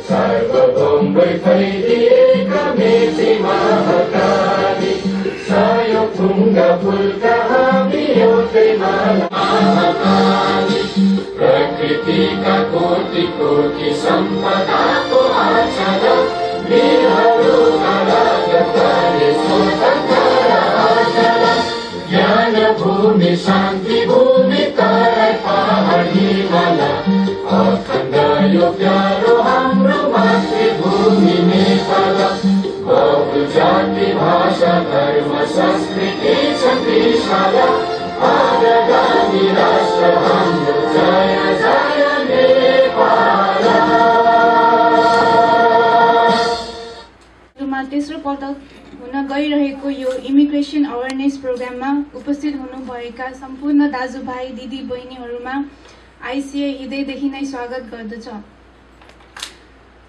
सार्वभौम भइदिएका मेची महाकाली सहयोग ढुङ्गा फुलका हामी एउटै महाकाली प्रकृतिका कोटि कोटि सम्पदाको आचरा वीरहरूका राजकाले स्वतन्त्र आचरा ज्ञान भूमि शान्ति भूमि तराई पहाड हिमाल अखण्ड यो प्यारो हाम्रो मातृभूमि नेपाल बहुजाति भाषा धर्म संस्कृति छ विशाल आगामी राष्ट्र हाम्रो जय जय नेपाल। तेस्रो पल्ट हुन गइरहेको यो इमिग्रेसन अवेरनेस प्रोग्राममा उपस्थित हुनुभएका सम्पूर्ण दाजुभाइ दिदी बहिनीहरूमा आइसिए हृदयदेखि नै स्वागत गर्दछ।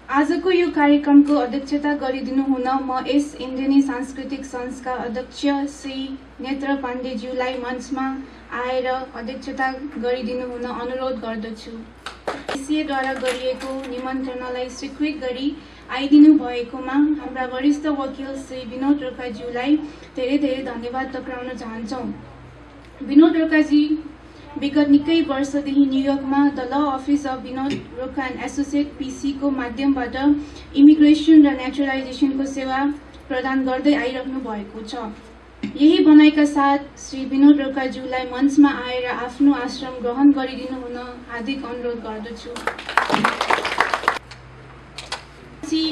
आजको यो कार्यक्रमको अध्यक्षता गरिदिनु हुन म यस इन्डियनी सांस्कृतिक संघका अध्यक्ष श्री नेत्र पाण्डेज्यूलाई मञ्चमा आएर अध्यक्षता गरिदिनु हुन अनुरोध गर्दछु। आइसिएद्वारा गरिएको निमन्त्रणालाई स्वीकृत गरी आइदिनु भएकोमा हाम्रा वरिष्ठ वकिल श्री विनोद रोकाज्यूलाई धेरै धेरै धन्यवाद टक्राउन चाहन्छौँ। विनोद रोकाजी विगत निकै वर्षदेखि न्युयोर्कमा the law office of Binod Roka and associate पीसीको माध्यमबाट इमिग्रेसन र नेचुरलाइजेसनको सेवा प्रदान गर्दै आइरहनु भएको छ। यही भनाइका साथ श्री विनोद रोकाज्यूलाई मञ्चमा आएर आफ्नो आश्रम ग्रहण गरिदिनु हुन हार्दिक अनुरोध गर्दछु।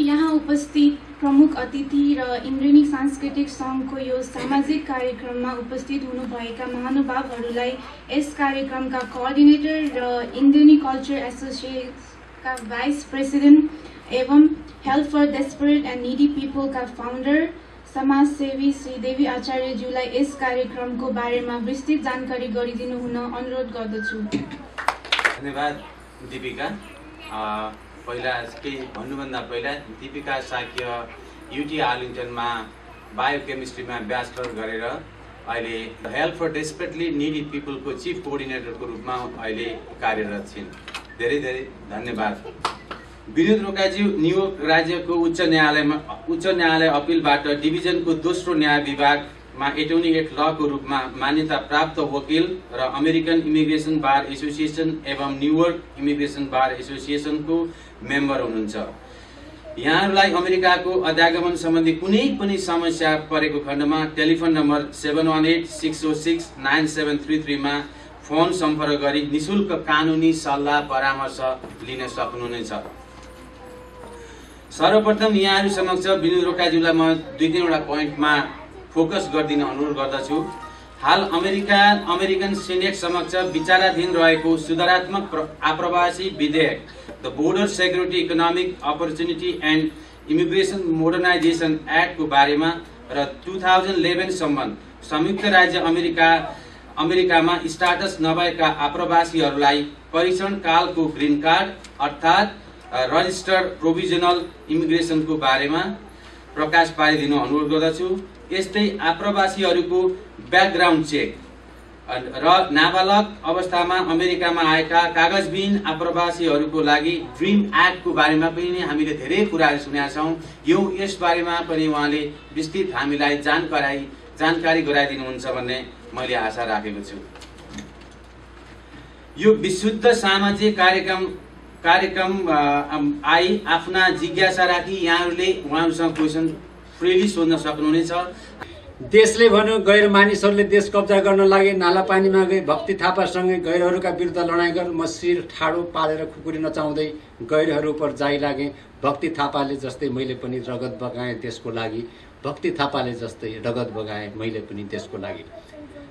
यहाँ उपस्थित प्रमुख अतिथि र इन्द्रेणी सांस्कृतिक संघको यो सामाजिक कार्यक्रममा उपस्थित हुनुभएका महानुभावहरूलाई यस कार्यक्रमका कोअर्डिनेटर र इन्द्रेणी कल्चर एसोसिएसनका भाइस प्रेसिडेन्ट एवं help for desperate and needy पिपलका फाउन्डर समाजसेवी श्री देवी आचार्यज्यूलाई यस कार्यक्रमको बारेमा विस्तृत जानकारी गरिदिनु हुन अनुरोध गर्दछु। धन्यवाद दीपिका। पहिला केही भन्नुभन्दा पहिला दीपिका साक्य युटी आर्लिङ्टनमा बायोकेमिस्ट्रीमा ब्याचलर गरेर अहिले हेल्प फर डेस्परेटली नीडी पिपलको चिफ कोअर्डिनेटरको रूपमा अहिले कार्यरत छिन्। धेरै धेरै धन्यवाद। विनोद रोकाज्यू न्युयोर्क राज्यको उच्च न्यायालय अपिलबाट डिभिजनको दोस्रो न्याय विभागमा एटर्नी एट लको रूपमा मान्यता प्राप्त वकिल र अमेरिकन इमिग्रेसन बार एसोसिएसन एवं न्युयोर्क इमिग्रेसन बार एसोसिएसनको मेम्बर हुनुहुन्छ। यहाँहरूलाई अमेरिकाको अध्यागमन सम्बन्धी कुनै पनि समस्या परेको खण्डमा टेलिफोन नम्बर 718-606-9733 मा फोन सम्पर्क गरी निशुल्क कानुनी सल्लाह परामर्श लिन सक्नुहुनेछ। सर्वप्रथम यहाँहरू समक्ष विनोद रोकाज्यूलाई म दुई तीनवटा पोइन्टमा फोकस गरिदिन अनुरोध गर्दछु। हाल अमेरिकन सेनेट समक्ष विचाराधीन रहेको सुधारात्मक आप्रवासी विधेयक the border security economic opportunity and immigration modernisation एक्टको बारेमा र 2011 सम्म संयुक्त राज्य अमेरिकामा स्टाटस नभएका आप्रवासीहरूलाई परीक्षण कालको ग्रीन कार्ड अर्थात् रजिस्टर्ड प्रोभिजनल इमिग्रेसनको बारेमा प्रकाश पारिदिनु अनुरोध गर्दछु। यस्तै आप्रवासीहरूको ब्याकग्राउन्ड चेक र नाबालक अवस्थामा अमेरिकामा आएका कागजविहीन आप्रवासीहरूको लागि ड्रिम एक्टको बारेमा पनि हामीले धेरै कुराहरू सुनेका छौँ। यस बारेमा पनि उहाँले विस्तृत हामीलाई जानकारी गराइदिनुहुन्छ भन्ने मैले आशा राखेको छु। यो विशुद्ध सामाजिक कार्यक्रम आई आफ्ना जिज्ञासा राखी यहाँहरूले उहाँहरूसँग क्वेसन फ्रीली सोध्न सक्नुहुनेछ। देशले भन्यो गैर मानिसहरूले देश कब्जा गर्न लागे, नाला पानीमा गए, भक्ति थापासँगै गैरहरूका विरुद्ध लडाईँ गर्न म शिर ठाडो पालेर खुकुरी नचाउँदै गैरहरू उपर जाइ लागे। भक्ति थापाले जस्तै मैले पनि रगत बगाएँ देशको लागि, भक्ति थापाले जस्तै रगत बगाएँ मैले पनि देशको लागि।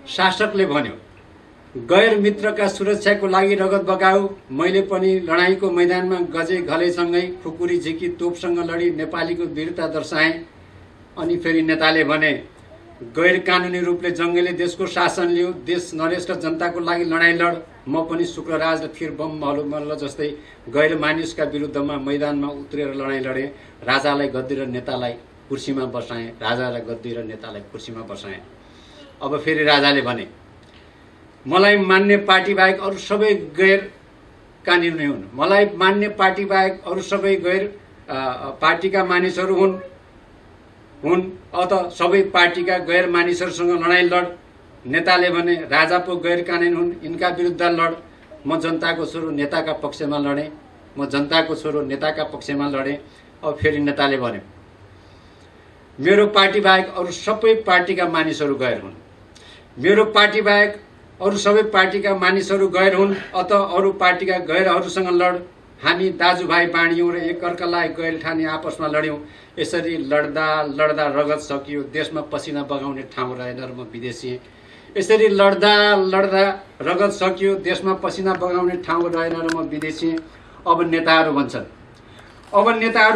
शासकले भन्यो गैर मित्रका सुरक्षाको लागि रगत बगाऊ, मैले पनि लडाईँको मैदानमा गजे घलेसँगै खुकुरी झिकी तोपसँग लडी नेपालीको वीरता दर्शाएँ। अनि फेरि नेताले भने गैर कानुनी रूपले जङ्गले देशको शासन लियो, देश नरेश र जनताको लागि लडाईँ लड। म पनि शुक्रराज र थिर बम मल्ल जस्तै गैर मानिसका विरुद्धमा मैदानमा उत्रेर लडाईँ लडे। राजालाई गद्दी र नेतालाई कुर्सीमा बसाएँ, राजालाई गद्दी र नेतालाई कुर्सीमा बसाएँ। अब फेरि राजाले भने मलाई मान्ने पार्टी बाहेक अरू सबै गैर कानुनी हुन्। मलाई मान्ने पार्टी बाहेक अरू सबै गैर पार्टीका मानिसहरू हुन् अत सबै पार्टीका गैर मानिसहरूसँग लडाइँ लड। नेताले भने राजा पो गैर कानुनी हुन्, यिनका विरुद्ध लड। म जनताको छोरो नेताका पक्षमा लडेँ, म जनताको छोरो नेताका पक्षमा लडेँ। अब फेरि नेताले भने मेरो पार्टी बाहेक अरू सबै पार्टीका मानिसहरू गैर हुन्, मेरो पार्टी बाहेक अरू सबै पार्टीका मानिसहरू गैर हुन् अत अरू पार्टीका गैरहरूसँग लड। हामी दाजुभाइ बाँडियौँ र एकअर्कालाई गैर ठानी आपसमा लड्यौँ। यसरी लड्दा लड्दा रगत सकियो, देशमा पसिना बगाउने ठाउँ रहेन र म विदेशी। यसरी लड्दा लड्दा रगत सकियो, देशमा पसिना बगाउने ठाउँ रहेन र म विदेशी। अब नेताहरू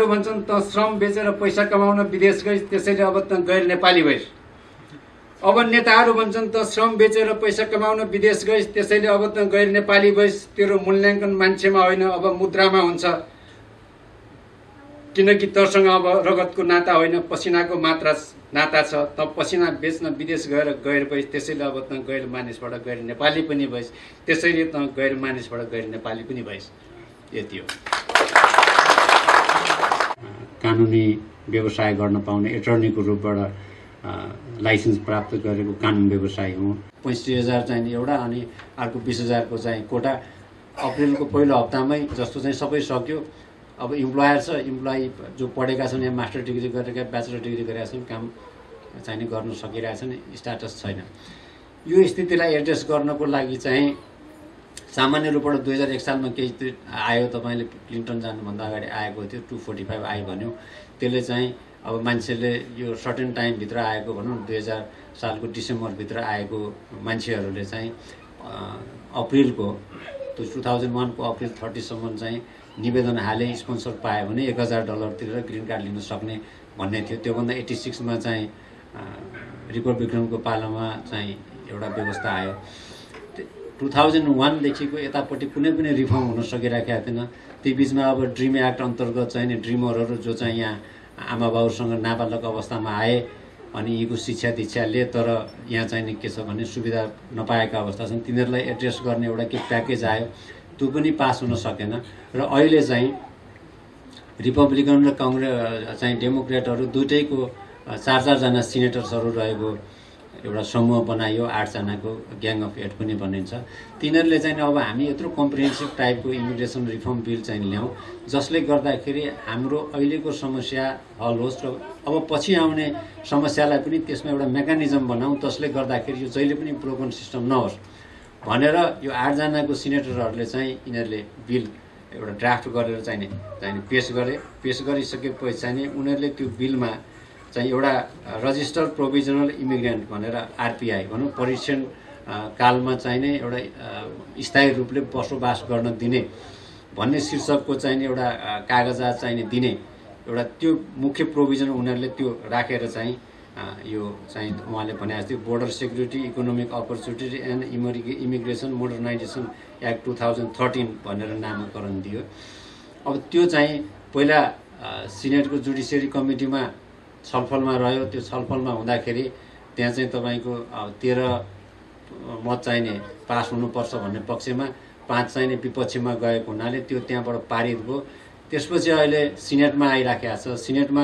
भन्छन् त श्रम बेचेर पैसा कमाउन विदेश गइस्, त्यसैले अब त गैर नेपाली भइस्। अब नेताहरू भन्छन् त श्रम बेचेर पैसा कमाउन विदेश गइस्, त्यसैले अब त गैर नेपाली भइस्। तेरो मूल्याङ्कन मान्छेमा होइन अब मुद्रामा हुन्छ, किनकि तसँग अब रगतको नाता होइन पसिनाको मात्रा नाता छ। त पसिना बेच्न विदेश गएर गैर भइस्, त्यसैले अब त गैर मानिसबाट गैर नेपाली पनि भइस्, त्यसैले त गैर मानिसबाट गैर नेपाली पनि भइस्। यति हो। कानुनी व्यवसाय गर्न पाउने एटर्नीको रूपबाट लाइसेन्स प्राप्त गरेको कानुन व्यवसायी हुँ। 65,000 चाहिने एउटा, अनि अर्को 20,000 को चाहिँ कोटा। अप्रिलको पहिलो हप्तामै जस्तो चाहिँ सबै सक्यो। अब इम्प्लोयर छ, इम्प्लोइ जो पढेका छन् या मास्टर डिग्री गरेका ब्याचलर डिग्री गरेका छन्, काम चाहिने गर्न सकिरहेछन्, स्ट्याटस छैन। यो स्थितिलाई एड्रेस गर्नको लागि चाहिँ सामान्य रूपबाट 2001 सालमा केही आयो, तपाईँले क्लिन्टन जानुभन्दा अगाडि आएको थियो, 245 आयो भन्यो। त्यसले चाहिँ अब मान्छेले यो सर्टेन टाइमभित्र आएको भनौँ 2000 सालको डिसेम्बरभित्र आएको मान्छेहरूले चाहिँ अप्रिलको 2001 को अप्रिल 30 सम्म चाहिँ निवेदन हाले, स्पोन्सर पायो भने $1000 तिरेर ग्रिन कार्ड लिन सक्ने भन्ने थियो। त्योभन्दा 86 मा चाहिँ रिपब्लिकनको पालामा चाहिँ एउटा व्यवस्था आयो। 2001 देखिको यतापट्टि कुनै पनि रिफर्म हुन सकिरहेको थिएन। ती बीचमा अब ड्रिम एक्ट अन्तर्गत चाहिँ ड्रिमरहरू जो चाहिँ यहाँ आमा बाउसँग नाबालक अवस्थामा आए अनि यीको शिक्षा दीक्षा लिए, तर यहाँ चाहिँ के छ भने सुविधा नपाएका अवस्था छन्, तिनीहरूलाई एड्रेस गर्ने एउटा के प्याकेज आयो, त्यो पनि पास हुन सकेन। र अहिले चाहिँ रिपब्लिकन र कांग्रेस चाहिँ डेमोक्रेटहरू दुईटैको 4-4 जना सिनेटर्सहरू रहेको एउटा समूह बनाइयो, 8 जनाको ग्याङ अफ 8 पनि भनिन्छ। तिनीहरूले चाहिँ अब हामी यत्रो कम्प्रिहेन्सिभ टाइपको इमिग्रेसन रिफर्म बिल चाहिँ ल्याउँ जसले गर्दाखेरि हाम्रो अहिलेको समस्या हल होस् र अब पछि आउने समस्यालाई पनि त्यसमा एउटा मेकानिजम बनाऊँ जसले गर्दाखेरि यो जहिले पनि ब्रोकन सिस्टम नहोस् भनेर यो 8 जनाको सिनेटरहरूले चाहिँ यिनीहरूले बिल एउटा ड्राफ्ट गरेर चाहिँ पेश गरे। पेश गरिसकेपछि चाहिँ उनीहरूले त्यो बिलमा चाहिँ एउटा रजिस्टर्ड प्रोभिजनल इमिग्रेन्ट भनेर आरपीआई भनौँ, परीक्षण कालमा चाहिने एउटा स्थायी रूपले बसोबास गर्न दिने भन्ने शीर्षकको चाहिने एउटा कागजात चाहिने दिने एउटा त्यो मुख्य प्रोभिजन उनीहरूले त्यो राखेर चाहिँ यो चाहिँ उहाँले भने जस्तै border security, economic opportunity and immigration modernisation act 2013 भनेर नामाकरण दियो। अब त्यो चाहिँ पहिला सिनेटको जुडिसियरी कमिटीमा छलफलमा रह्यो। त्यो छलफलमा हुँदाखेरि त्यहाँ चाहिँ तपाईँको 13 मत चाहिने पास हुनुपर्छ भन्ने पक्षमा, 5 चाहिने विपक्षमा गएको हुनाले त्यो त्यहाँबाट पारित भयो। त्यसपछि अहिले सिनेटमा आइराखेको छ। सिनेटमा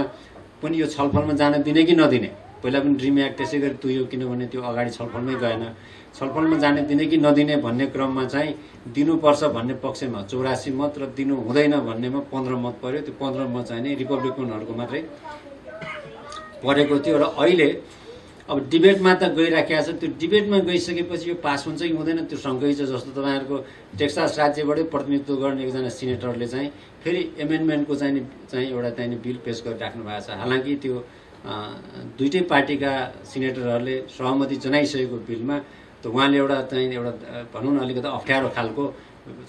पनि यो छलफलमा जान दिने कि नदिने, पहिला पनि ड्रिम एक्ट त्यसै गरी तुयो, किनभने त्यो अगाडि छलफलमै गएन। छलफलमा जाने दिने कि नदिने भन्ने क्रममा चाहिँ दिनुपर्छ भन्ने पक्षमा 84 मत र दिनु हुँदैन भन्नेमा 15 मत पर्यो। त्यो 15 मत चाहिँ रिपब्लिकनहरूको मात्रै परेको थियो। र अहिले अब डिबेटमा त गइराखेको छ। त्यो डिबेटमा गइसकेपछि यो पास हुन्छ कि हुँदैन त्यो शङ्कै छ। जस्तो तपाईँहरूको टेक्सास राज्यबाटै प्रतिनिधित्व गर्ने एकजना सिनेटरले चाहिँ फेरि एमेन्डमेन्टको चाहिँ एउटा चाहिँ बिल पेश गरिराख्नु भएको छ। हालाकि त्यो दुईटै पार्टीका सिनेटरहरूले सहमति जनाइसकेको बिलमा त उहाँले एउटा चाहिँ एउटा भनौँ न अलिकति अप्ठ्यारो खालको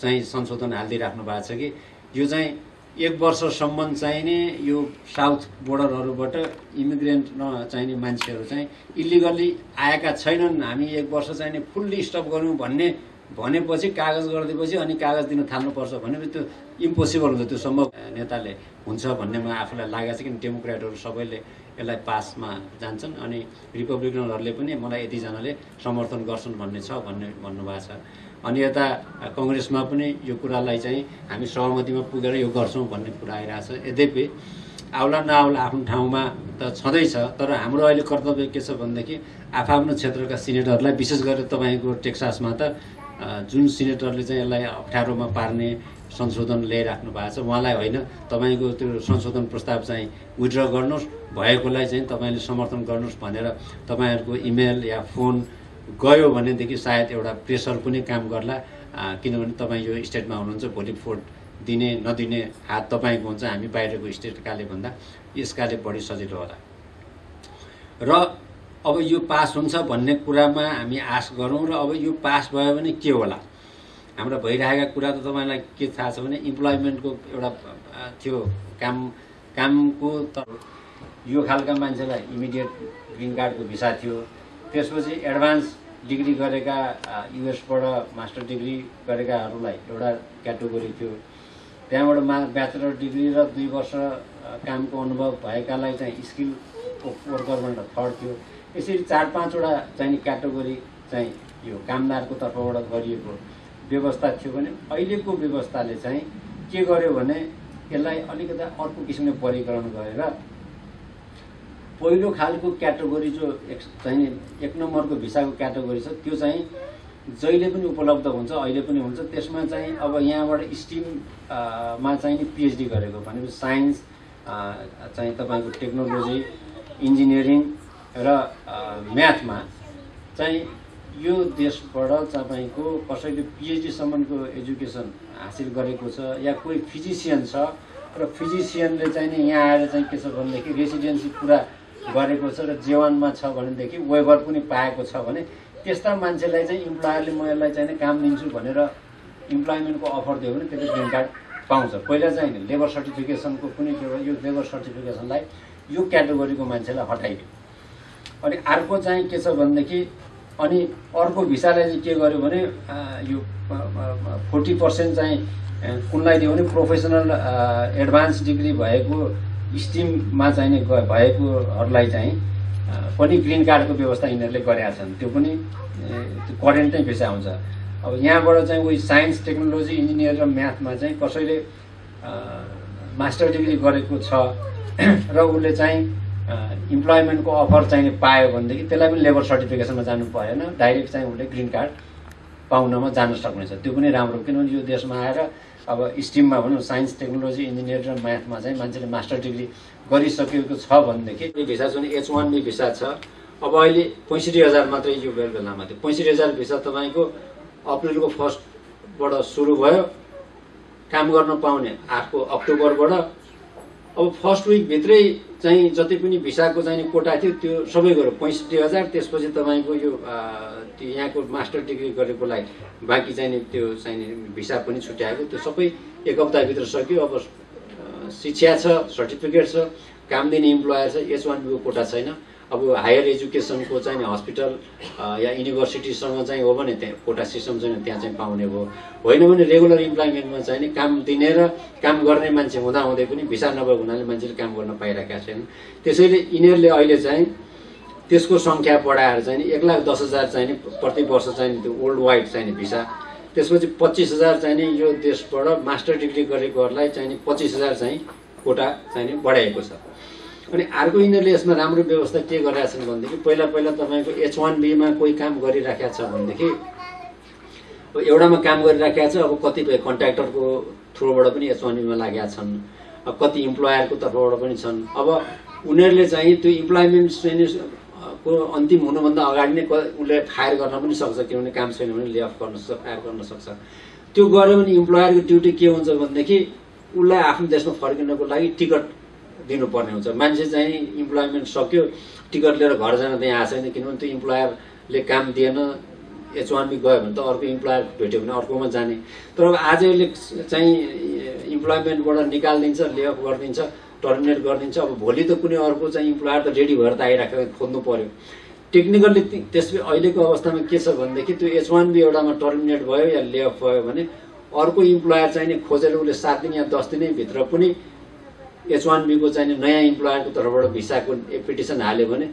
चाहिँ संशोधन हालिदिइराख्नु भएको छ कि यो चाहिँ 1 वर्षसम्म चाहिने यो साउथ बोर्डरहरूबाट इमिग्रेन्ट नचाहिने मान्छेहरू चाहिँ इलिगल्ली आएका छैनन्, हामी 1 वर्ष चाहिने फुल्ली स्टप गरौँ भनेपछि कागज गरिदिएपछि अनि कागज दिन थाल्नुपर्छ भनेपछि त्यो इम्पोसिबल हुन्छ। त्यो सम्भव नेताले हुन्छ भन्नेमा आफूलाई लागेको छ, किन डेमोक्रेटहरू सबैले यसलाई पासमा जान्छन् अनि रिपब्लिकनहरूले पनि मलाई यतिजनाले समर्थन गर्छन् भन्ने छ भन्नुभएको छ। अनि यता कङ्ग्रेसमा पनि यो कुरालाई चाहिँ हामी सहमतिमा पुगेर यो गर्छौँ भन्ने कुरा आइरहेछ। यद्यपि आउला नआउला आफ्नो ठाउँमा त छँदैछ, तर हाम्रो अहिले कर्तव्य के छ भनेदेखि आफ्नो क्षेत्रका सिनेटरलाई, विशेष गरेर तपाईँको टेक्सासमा त जुन सिनेटरले चाहिँ यसलाई अप्ठ्यारोमा पार्ने संशोधन ल्याइराख्नु भएको छ उहाँलाई होइन, तपाईँको त्यो संशोधन प्रस्ताव चाहिँ विथड्र गर्नुहोस्, भएकोलाई चाहिँ तपाईँले समर्थन गर्नुहोस् भनेर तपाईँहरूको इमेल या फोन गयो भनेदेखि सायद एउटा प्रेसर पनि काम गर्ला। किनभने तपाईँ यो स्टेटमा हुनुहुन्छ, भोलि भोट दिने नदिने हात तपाईँको हुन्छ, हामी बाहिरको स्टेटकाले भन्दा यसकाले बढी सजिलो होला। र अब यो पास हुन्छ भन्ने कुरामा हामी आश गरौँ र अब यो पास भयो भने के होला। हाम्रा भइरहेका कुरा त तपाईँलाई के थाहा छ भने इम्प्लोइमेन्टको एउटा थियो कामको यो खालका मान्छेलाई इमिडिएट ग्रिन कार्डको भिसा थियो। त्यसपछि एडभान्स डिग्री गरेका युएसबाट मास्टर डिग्री गरेकाहरूलाई एउटा क्याटेगोरी थियो। त्यहाँबाट ब्याचलर डिग्री र 2 वर्ष कामको अनुभव भएकालाई चाहिँ स्किल वर्कर भनेर थर्ड थियो। यसरी 4-5 वटा चाहिँ क्याटेगोरी चाहिँ यो कामदारको तर्फबाट गरिएको व्यवस्था थियो भने अहिलेको व्यवस्थाले चाहिँ के गर्यो भने यसलाई अलिकति अर्को किसिमले वर्गीकरण गरेर पहिलो खालको क्याटेगोरी जो चाहिँ 1 नम्बरको भिसाको क्याटेगोरी छ त्यो चाहिँ जहिले पनि उपलब्ध हुन्छ, अहिले पनि हुन्छ। त्यसमा चाहिँ अब यहाँबाट स्ट्रिममा चाहिँ पिएचडी गरेको भनेको साइन्स चाहिँ तपाईँको टेक्नोलोजी, इन्जिनियरिङ र म्याथमा चाहिँ यो देशबाट तपाईँको कसैले पिएचडीसम्मको एजुकेसन हासिल गरेको छ या कोही फिजिसियन छ र फिजिसियनले चाहिँ नि यहाँ आएर चाहिँ के छ भनेदेखि रेसिडेन्सी पुरा गरेको छ र जीवनमा छ भनेदेखि वेबर पनि पाएको छ भने त्यस्ता मान्छेलाई चाहिँ इम्प्लोयरले म यसलाई चाहिँ काम दिन्छु भनेर इम्प्लोइमेन्टको अफर दियो भने त्यसले ग्रिन कार्ड पाउँछ। पहिला चाहिँ लेबर सर्टिफिकेसनको कुनै यो लेबर सर्टिफिकेसनलाई यो क्याटेगोरीको मान्छेलाई हटाइदियो। अनि अर्को चाहिँ के छ भनेदेखि अनि अर्को भिसालाई चाहिँ के गर्यो भने यो 40% चाहिँ कुनलाई दियो भने प्रोफेसनल एडभान्स डिग्री भएको स्ट्रिममा चाहिँ भएकोहरूलाई चाहिँ पनि ग्रिन कार्डको व्यवस्था यिनीहरूले गरेका छन्। त्यो पनि करेन्ट नै भिसा हुन्छ। अब यहाँबाट चाहिँ उही साइन्स, टेक्नोलोजी, इन्जिनियर र म्याथमा चाहिँ कसैले मास्टर डिग्री गरेको छ र उसले चाहिँ इम्प्लोइमेन्टको अफर चाहिँ पायो भनेदेखि त्यसलाई पनि लेबर सर्टिफिकेसनमा जानु परेन, डाइरेक्ट चाहिँ उसले ग्रिन कार्ड पाउनमा जान सक्नेछ। त्यो पनि राम्रो, किनभने यो देशमा आएर अब स्ट्रिममा भनौँ साइन्स, टेक्नोलोजी, इन्जिनियर र म्याथमा चाहिँ मान्छेले मास्टर डिग्री गरिसकेको छ भनेदेखि भिसा चाहिँ H1B भिसा छ। अब अहिले 65,000 मात्रै यो बेलामा थियो। 65,000 भिसा तपाईँको अप्रिलको 1बाट सुरु भयो, काम गर्न पाउने 8 अक्टोबरबाट। अब फर्स्ट विकभित्रै चाहिँ जति पनि भिसाको चाहिँ कोटा थियो त्यो सबै गयो 65,000। त्यसपछि तपाईँको यो यहाँको मास्टर डिग्री गरेकोलाई बाँकी चाहिँ त्यो चाहिँ भिसा पनि छुट्याएको, त्यो सबै 1 हप्ताभित्र सक्यो। अब शिक्षा छ, सर्टिफिकेट छ, काम दिने इम्प्लोयर छ, H1B को कोटा छैन। अब हायर एजुकेसनको चाहिँ हस्पिटल या युनिभर्सिटीसँग चाहिँ हो भने त्यहाँ कोटा सिस्टम छैन, त्यहाँ चाहिँ पाउने भयो। होइन भने रेगुलर इम्प्लोइमेन्टमा चाहिँ काम दिने र काम गर्ने मान्छे हुँदाहुँदै पनि भिसा नभएको हुनाले मान्छेले काम गर्न पाइरहेका छैनन्। त्यसैले यिनीहरूले अहिले चाहिँ त्यसको सङ्ख्या बढाएर चाहिँ 1,10,000 चाहिँ प्रति वर्ष चाहिँ त्यो वर्ल्ड वाइड चाहिँ भिसा, त्यसपछि 25,000 चाहिँ यो देशबाट मास्टर डिग्री गरेकोहरूलाई चाहिँ 25,000 चाहिँ कोटा चाहिँ बढाएको छ। अनि अर्को यिनीहरूले यसमा राम्रो व्यवस्था के गरेका छन् भनेदेखि पहिला तपाईँको H1B मा कोही काम गरिराखेको छ भनेदेखि एउटामा काम गरिराखेको छ, अब कतिपय कन्ट्र्याक्टरको थ्रुबाट पनि H1B मा लागेका छन्, कति इम्प्लोयरको तर्फबाट पनि छन्। अब उनीहरूले चाहिँ त्यो इम्प्लोइमेन्ट को अन्तिम हुनुभन्दा अगाडि नै उसले फायर गर्न पनि सक्छ, किनभने काम छैन भने ले अफ गर्न सक्छ, फायर गर्न सक्छ। त्यो गर्यो भने इम्प्लोयरको ड्युटी के हुन्छ भनेदेखि उसलाई आफ्नो देशमा फर्किनको लागि टिकट दिनुपर्ने हुन्छ। मान्छे चाहिँ इम्प्लोइमेन्ट सक्यो, टिकट लिएर घर जान त्यहाँ आएको छैन, किनभने त्यो इम्प्लोयरले काम दिएन, H1B गयो भने त अर्को इम्प्लोयर भेट्यो भने अर्कोमा जाने। तर अब आज यसले चाहिँ इम्प्लोइमेन्टबाट निकालिदिन्छ, ले अफ गरिदिन्छ, टर्मिनेट गरिदिन्छ। अब भोलि त कुनै अर्को चाहिँ इम्प्लोयर त रेडी भएर त आइराखेको खोज्नु पर्यो। टेक्निकल्ली त्यसले अहिलेको अवस्थामा के छ भनेदेखि त्यो H1B एउटामा टर्मिनेट भयो या ले अफ भयो भने अर्को इम्प्लोयर चाहिँ नि खोजेर उसले 7 दिन या 10 दिनैभित्र पनि H1B को चाहिँ नयाँ इम्प्लोयरको तर्फबाट भिसाको एप्लिकेसन हाल्यो भने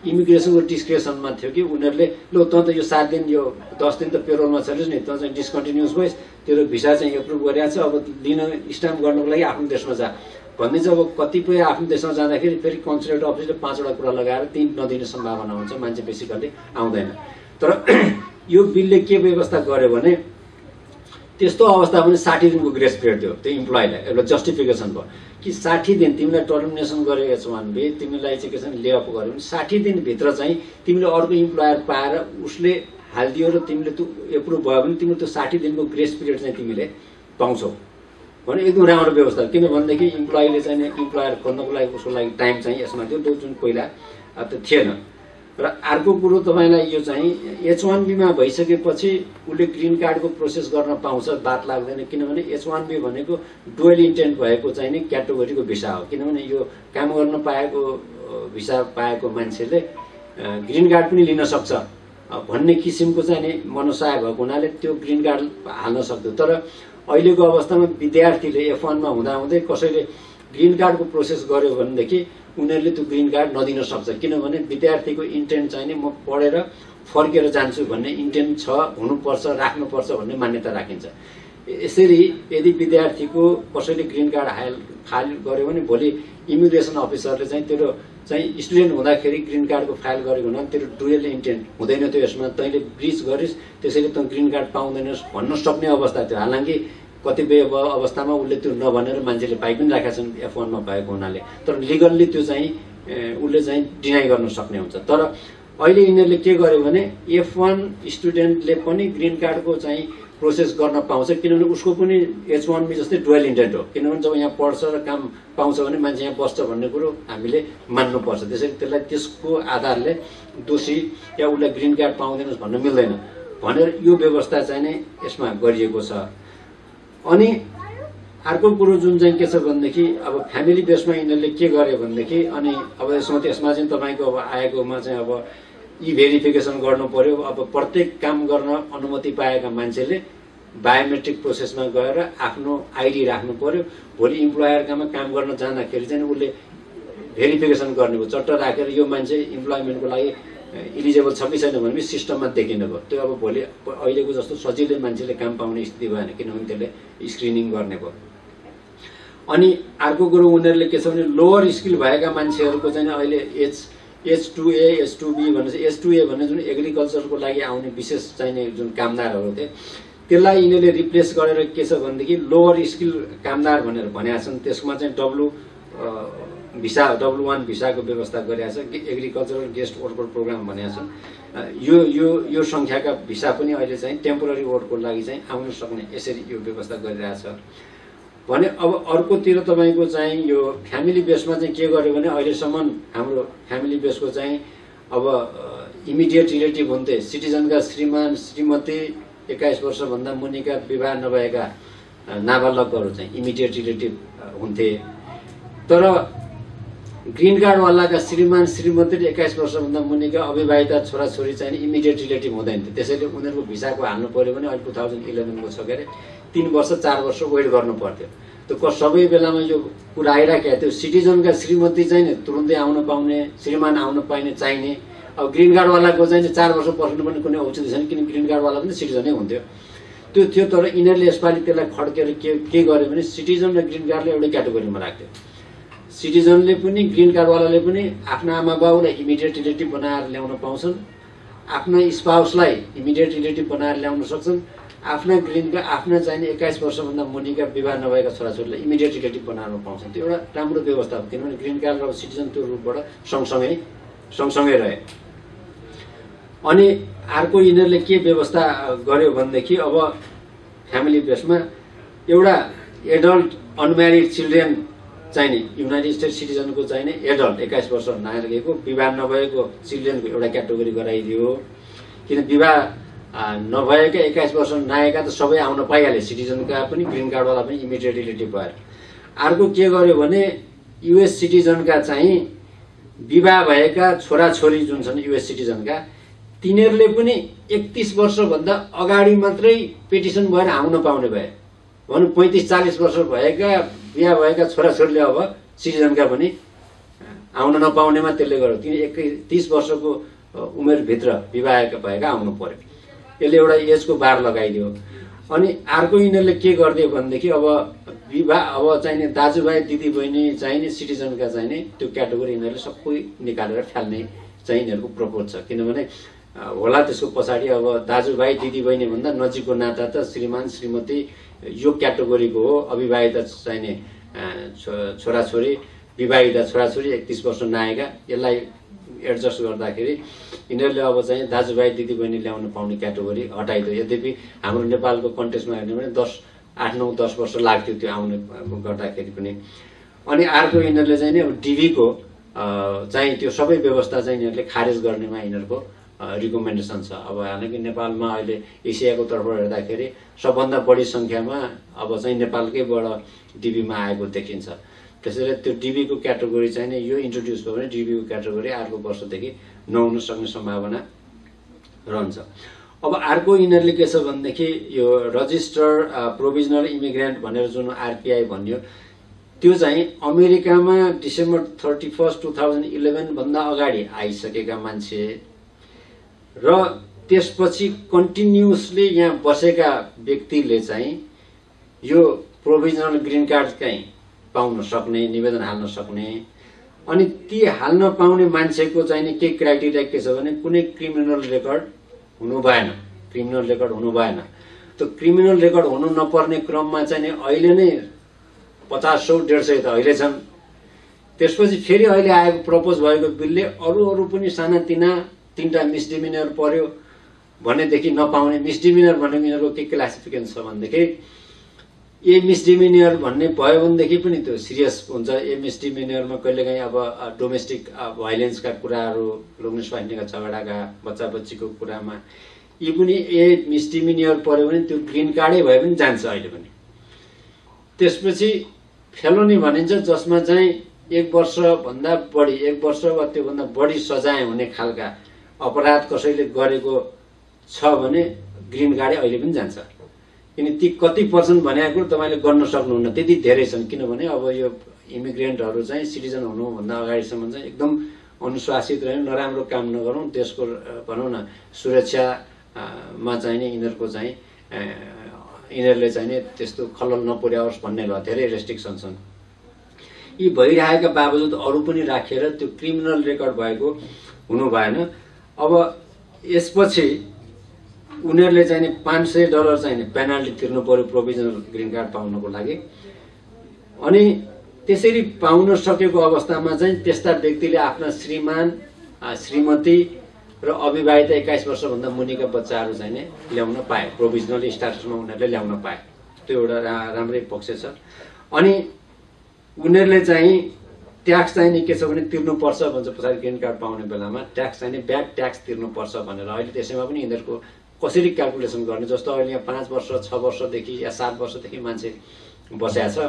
इमिग्रेसनको डिस्क्रिप्सनमा थियो कि उनीहरूले ल त यो 7 दिन यो 10 दिन त पेरोलमा छरिस् नि, त चाहिँ डिस्कन्टिन्युस भइस्, तेरो भिसा चाहिँ एप्रुभ गरिएको छ, अब दिन स्ट्याम्प गर्नको लागि आफ्नो देशमा जा भन्ने चाहिँ अब कतिपय आफ्नो देशमा जाँदाखेरि फेरि कन्सुलेट अफिसले 5 वटा कुरा लगाएर ती नदिने सम्भावना हुन्छ, मान्छे बेसिकल्ली आउँदैन। तर यो बिलले के व्यवस्था गर्यो भने त्यस्तो अवस्था पनि 60 दिनको ग्रेस पिरियड थियो त्यो इम्प्लोइलाई, एउटा जस्टिफिकेसन भयो कि 60 दिन तिमीलाई टर्मिनेसन गरेको H1B तिमीलाई चाहिँ के छ ले अफ गर्यो भने 60 दिनभित्र चाहिँ तिमीले अर्को इम्प्लोयर पाएर उसले हालिदियो र तिमीले त्यो एप्रुभ भयो भने तिमीले त्यो 60 दिनको ग्रेस पिरियड चाहिँ तिमीले पाउँछौ भने एकदम राम्रो व्यवस्था। किनभनेदेखि इम्प्लोइले चाहिँ इम्प्लोयर खोज्नको लागि उसको लागि टाइम चाहिँ यसमा थियो जुन पहिला त्यो थिएन। र अर्को कुरो तपाईँलाई यो चाहिँ H1B मा भइसकेपछि उसले ग्रिन कार्डको प्रोसेस गर्न पाउँछ, बात लाग्दैन। किनभने H1B भनेको डुअल इन्टेन्ट भएको चाहिँ नि क्याटेगोरीको भिसा हो। किनभने यो काम गर्न पाएको भिसा पाएको मान्छेले ग्रिन कार्ड पनि लिन सक्छ भन्ने किसिमको चाहिँ नि मनसाय भएको हुनाले त्यो ग्रिन कार्ड हाल्न सक्थ्यो। तर अहिलेको अवस्थामा विद्यार्थीले F1 मा हुँदाहुँदै कसैले ग्रिन कार्डको प्रोसेस गर्यो भनेदेखि उनीहरूले त्यो ग्रिन कार्ड नदिन सक्छ। किनभने विद्यार्थीको इन्टेन्ट चाहिँ नि म पढेर फर्केर जान्छु भन्ने इन्टेन्ट छ, हुनुपर्छ, राख्नुपर्छ भन्ने मान्यता राखिन्छ। यसरी यदि विद्यार्थीको कसैले ग्रिन कार्ड फाइल गर्यो भने भोलि इमिग्रेसन अफिसरले चाहिँ तेरो चाहिँ स्टुडेन्ट हुँदाखेरि ग्रिन कार्डको फाइल गरेको हुनाले तेरो डुअल इन्टेन्ट हुँदैन, त्यो यसमा तैँले ब्रिच गरिस् त्यसैले तँ ग्रिन कार्ड पाउँदैनस् भन्न सक्ने अवस्था थियो। हालाकि कतिपय अवस्थामा उसले त्यो नभनेर मान्छेले पाइ पनि राखेका छन् F1 मा भएको हुनाले, तर लिगल्ली त्यो चाहिँ उसले चाहिँ डिनाइ गर्न सक्ने हुन्छ। तर अहिले यिनीहरूले के गर्यो भने F1 स्टुडेन्टले पनि ग्रिन कार्डको चाहिँ प्रोसेस गर्न पाउँछ, किनभने उसको पनि H1B जस्तै डुअल इन्टेन्ट हो। किनभने जब यहाँ पढ्छ र काम पाउँछ भने मान्छे यहाँ बस्छ भन्ने कुरो हामीले मान्नुपर्छ। त्यसैले त्यसलाई त्यसको आधारले दोषी या उसलाई ग्रिन कार्ड पाउँदैनस् भन्न मिल्दैन भनेर यो व्यवस्था चाहिँ नै यसमा गरिएको छ। अनि अर्को कुरो जुन चाहिँ के छ भनेदेखि अब फ्यामिली बेसमा यिनीहरूले के गर्यो भनेदेखि अनि अब यसमा चाहिँ तपाईँको अब आएकोमा चाहिँ अब यी भेरिफिकेसन गर्नु पर्यो। अब प्रत्येक काम गर्न अनुमति पाएका मान्छेले बायोमेट्रिक प्रोसेसमा गएर आफ्नो आइडी राख्नु पर्यो। भोलि इम्प्लोयरकामा काम गर्न जाँदाखेरि चाहिँ उसले भेरिफिकेसन गर्ने भयो, चट्ट राखेर यो मान्छे इम्प्लोइमेन्टको लागि इलिजिबल छ कि छैन भने सिस्टममा देखिनु भयो। त्यो अब भोलि अहिलेको जस्तो सजिलै मान्छेले काम पाउने स्थिति भएन, किनभने त्यसले स्क्रिनिङ गर्ने भयो। अनि अर्को कुरो उनीहरूले के छ भने लोवर स्किल भएका मान्छेहरूको चाहिँ अहिले H2A H2B भनेपछि H2A भन्ने जुन एग्रिकल्चरको लागि आउने विशेष चाहिने जुन कामदारहरू थिए त्यसलाई यिनीहरूले रिप्लेस गरेर के छ भनेदेखि लोवर स्किल कामदार भनेर भनेका छन्। त्यसमा चाहिँ W1 भिसाको व्यवस्था गरेका छ, एग्रिकल्चरल गेस्ट वर्कर प्रोग्राम भनेका छन्। यो संख्याका भिसा पनि अहिले चाहिँ टेम्पोररी वर्कको लागि चाहिँ आउन सक्ने यसरी यो व्यवस्था गरिरहेछ भने। अब अर्कोतिर तपाईँको चाहिँ यो फ्यामिली बेसमा चाहिँ के गर्यो भने अहिलेसम्म हाम्रो फ्यामिली बेसको चाहिँ अब इमिडिएट रिलेटिभ हुन्थे सिटिजनका श्रीमान श्रीमती 21 वर्षभन्दा मुनिका विवाह नभएका नाबालकहरू चाहिँ इमिडिएट रिलेटिभ हुन्थे। तर ग्रिन कार्डवालाका श्रीमान श्रीमती 21 वर्षभन्दा मुनिका अविवाहिता छोराछोरी चाहिँ इमिडिएट रिलेटिभ हुँदैन थियो। त्यसैले उनीहरूको भिसाको हाल्नु पर्यो भने अहिले 2011 को छ के अरे 3 वर्ष 4 वर्ष वेट गर्नु पर्थ्यो। त्यो सबै बेलामा यो कुरा आइराखेको थियो सिटिजनका श्रीमती चाहिँ तुरुन्तै आउन पाउने, श्रीमान आउन पाइने चाहिने। अब ग्रिन कार्डवालाको चाहिँ 4 वर्ष पर्खिनु पनि कुनै औचित्य छैन, किन ग्रिन कार्डवाला पनि सिटिजनै हुन्थ्यो त्यो थियो। तर यिनीहरूले यसपालि त्यसलाई खड्केर के गर्यो भने सिटिजन र ग्रिन कार्डले एउटै क्याटेगोरीमा राख्थ्यो। सिटिजनले पनि ग्रिन कार्डवालाले पनि आफ्ना आमा बाउलाई इमिडिएट रिलेटिभ बनाएर ल्याउन पाउँछन्, आफ्ना स्पाउसलाई इमिडिएट रिलेटिभ बनाएर ल्याउन सक्छन्, आफ्ना चाहिने 21 वर्षभन्दा मुनिका विवाह नभएका छोराछोरीलाई इमिडिएट रिलेटिभ बनाउन पाउँछन्। त्यो एउटा राम्रो व्यवस्था हो, किनभने ग्रिन कार्ड र सिटिजन त्यो रूपबाट सँगसँगै रहे। अनि अर्को यिनीहरूले के व्यवस्था गर्यो भनेदेखि अब फ्यामिली बेसमा एउटा एडल्ट अनम्यारिड चिल्ड्रेन चाहिने युनाइटेड स्टेट सिटिजनको चाहिने एडल्ट 21 वर्ष नागरिकको विवाह नभएको चिल्ड्रेनको एउटा क्याटेगोरी गराइदियो। किन विवाह नभएका 21 वर्ष नआएका त सबै आउन पाइहाले, सिटिजनका पनि ग्रिन कार्डवाला पनि इमिडिएट रिलेटिभ भएर। अर्को के गर्यो भने युएस सिटिजनका चाहिँ विवाह भएका छोराछोरी जुन छन् युएस सिटिजनका तिनीहरूले पनि 31 वर्षभन्दा अगाडि मात्रै पेटिसन भएर आउन पाउने भए। भनौँ 35-40 वर्ष भएका बिहा भएका छोराछोरीले अब सिटिजनका पनि आउन नपाउनेमा त्यसले गर्दा 30 वर्षको उमेरभित्र विवाह भएका आउनु पर्यो। यसले एउटा एजको बार लगाइदियो। अनि अर्को यिनीहरूले के गरिदियो भनेदेखि अब विवाह अब चाहिने दाजुभाइ दिदीबहिनी चाहिने सिटिजनका चाहिने त्यो क्याटेगोरी यिनीहरूले सबै निकालेर फाल्ने चाहिँ यिनीहरूको प्रपोज छ। किनभने होला त्यसको पछाडि अब दाजुभाइ दिदीबहिनी भन्दा नजिकको नाता त श्रीमान श्रीमती यो क्याटेगोरीको हो। अविवाहित चाहिने छोराछोरी, विवाहित छोराछोरी 31 वर्ष नाएका, यसलाई एडजस्ट गर्दाखेरि यिनीहरूले अब चाहिँ दाजुभाइ दिदीबहिनी ल्याउन पाउने क्याटेगोरी हटाइदियो। यद्यपि हाम्रो नेपालको कन्टेक्स्टमा हेर्ने भने 8, 9, 10 वर्ष लाग्थ्यो त्यो आउने गर्दाखेरि पनि। अनि अर्को यिनीहरूले चाहिँ अब डिभीको चाहिँ त्यो सबै व्यवस्था चाहिँ यिनीहरूले खारेज गर्नेमा यिनीहरूको रिकमेन्डेसन छ। अब हालाकि नेपालमा अहिले एसियाको तर्फबाट हेर्दाखेरि सबभन्दा बढी सङ्ख्यामा अब चाहिँ नेपालकैबाट डिभीमा आएको देखिन्छ। त्यसैले त्यो डिभीको क्याटेगोरी चाहिँ नि यो इन्ट्रोड्युस भयो भने डिभीको क्याटेगोरी अर्को वर्षदेखि नहुन सक्ने सम्भावना रहन्छ। अब अर्को यिनीहरूले के छ भनेदेखि यो रजिस्टर्ड प्रोभिजनल इमिग्रेन्ट भनेर जुन आरपिआई भन्यो त्यो चाहिँ अमेरिकामा डिसेम्बर 31, 2011 भन्दा अगाडि आइसकेका मान्छे र त्यसपछि कन्टिन्युसली यहाँ बसेका व्यक्तिले चाहिँ यो प्रोभिजनल ग्रीन कार्ड चाहिँ पाउन सक्ने, निवेदन हाल्न सक्ने। अनि ती हाल्न पाउने मान्छेको चाहिँ के क्राइटेरिया के छ भने कुनै क्रिमिनल रेकर्ड हुनु भएन, क्रिमिनल रेकर्ड हुनु भएन। त्यो क्रिमिनल रेकर्ड हुनु नपर्ने क्रममा चाहिँ अहिले नै 50, 100, 150 त अहिले छन्। त्यसपछि फेरि अहिले आएको प्रपोज भएको बिलले अरू पनि सानातिना 3टा मिसडिमिनर पर्यो भनेदेखि नपाउने। मिसडिमिनर भनेको यिनीहरूको के क्लासिफिकेसन छ भनेदेखि ए मिसडिमिनियर भन्ने भयो भनेदेखि पनि त्यो सिरियस हुन्छ। ए मिसडिमिनियरमा कहिलेकाहीँ अब डोमेस्टिक भाइलेन्सका कुराहरू, लोग्ने स्वास्नीका झगडाका, बच्चा बच्चीको कुरामा यी पनि ए मिसडिमिनियर पर्यो भने त्यो ग्रीन कार्डै भए पनि जान्छ अहिले पनि। त्यसपछि फेलोनी भनिन्छ जसमा चाहिँ 1 वर्षभन्दा बढी, 1 वर्ष वा त्योभन्दा बढी सजाय हुने खालका अपराध कसैले गरेको छ भने ग्रीन कार्डै अहिले पनि जान्छ। किन ती कति पर्सेन्ट भनेको कुरो तपाईँले गर्न सक्नुहुन्न, त्यति धेरै छन्। किनभने अब यो इमिग्रेन्टहरू चाहिँ सिटिजन हुनुभन्दा अगाडिसम्म चाहिँ एकदम अनुशासित रहेन, नराम्रो काम नगरौँ, देशको भनौँ न सुरक्षामा चाहिँ नि यिनीहरूको चाहिँ यिनीहरूले चाहिँ नि त्यस्तो खलल नपुर्याओस् भन्ने ल धेरै रेस्ट्रिक्सन छन्। यी भइरहेका बावजुद अरू पनि राखेर त्यो क्रिमिनल रेकर्ड भएको हुनु भएन। अब यसपछि उनीहरूले चाहिँ $500 चाहिँ पेनाल्टी तिर्नु पर्यो प्रोभिजनल ग्रीन कार्ड पाउनको लागि। अनि त्यसरी पाउन सकेको अवस्थामा चाहिँ त्यस्ता व्यक्तिले आफ्ना श्रीमान, श्रीमती र अविवाहित 21 वर्षभन्दा मुनिका बच्चाहरू चाहिँ ल्याउन पाए, प्रोभिजनल स्ट्याटसमा उनीहरूले ल्याउन पाए। त्यो एउटा राम्रै पक्ष छ। अनि उनीहरूले चाहिँ ट्याक्स चाहिँ नि के छ भने तिर्नुपर्छ भन्छ पछाडि ग्रीन कार्ड पाउने बेलामा। ट्याक्स चाहिँ ब्याक ट्याक्स तिर्नुपर्छ भनेर अहिले त्यसैमा पनि यिनीहरूको कसरी क्यालकुलेसन गर्ने। जस्तो अहिले यहाँ 5 वर्ष, 6 वर्षदेखि या 7 वर्षदेखि मान्छे बसेको छ,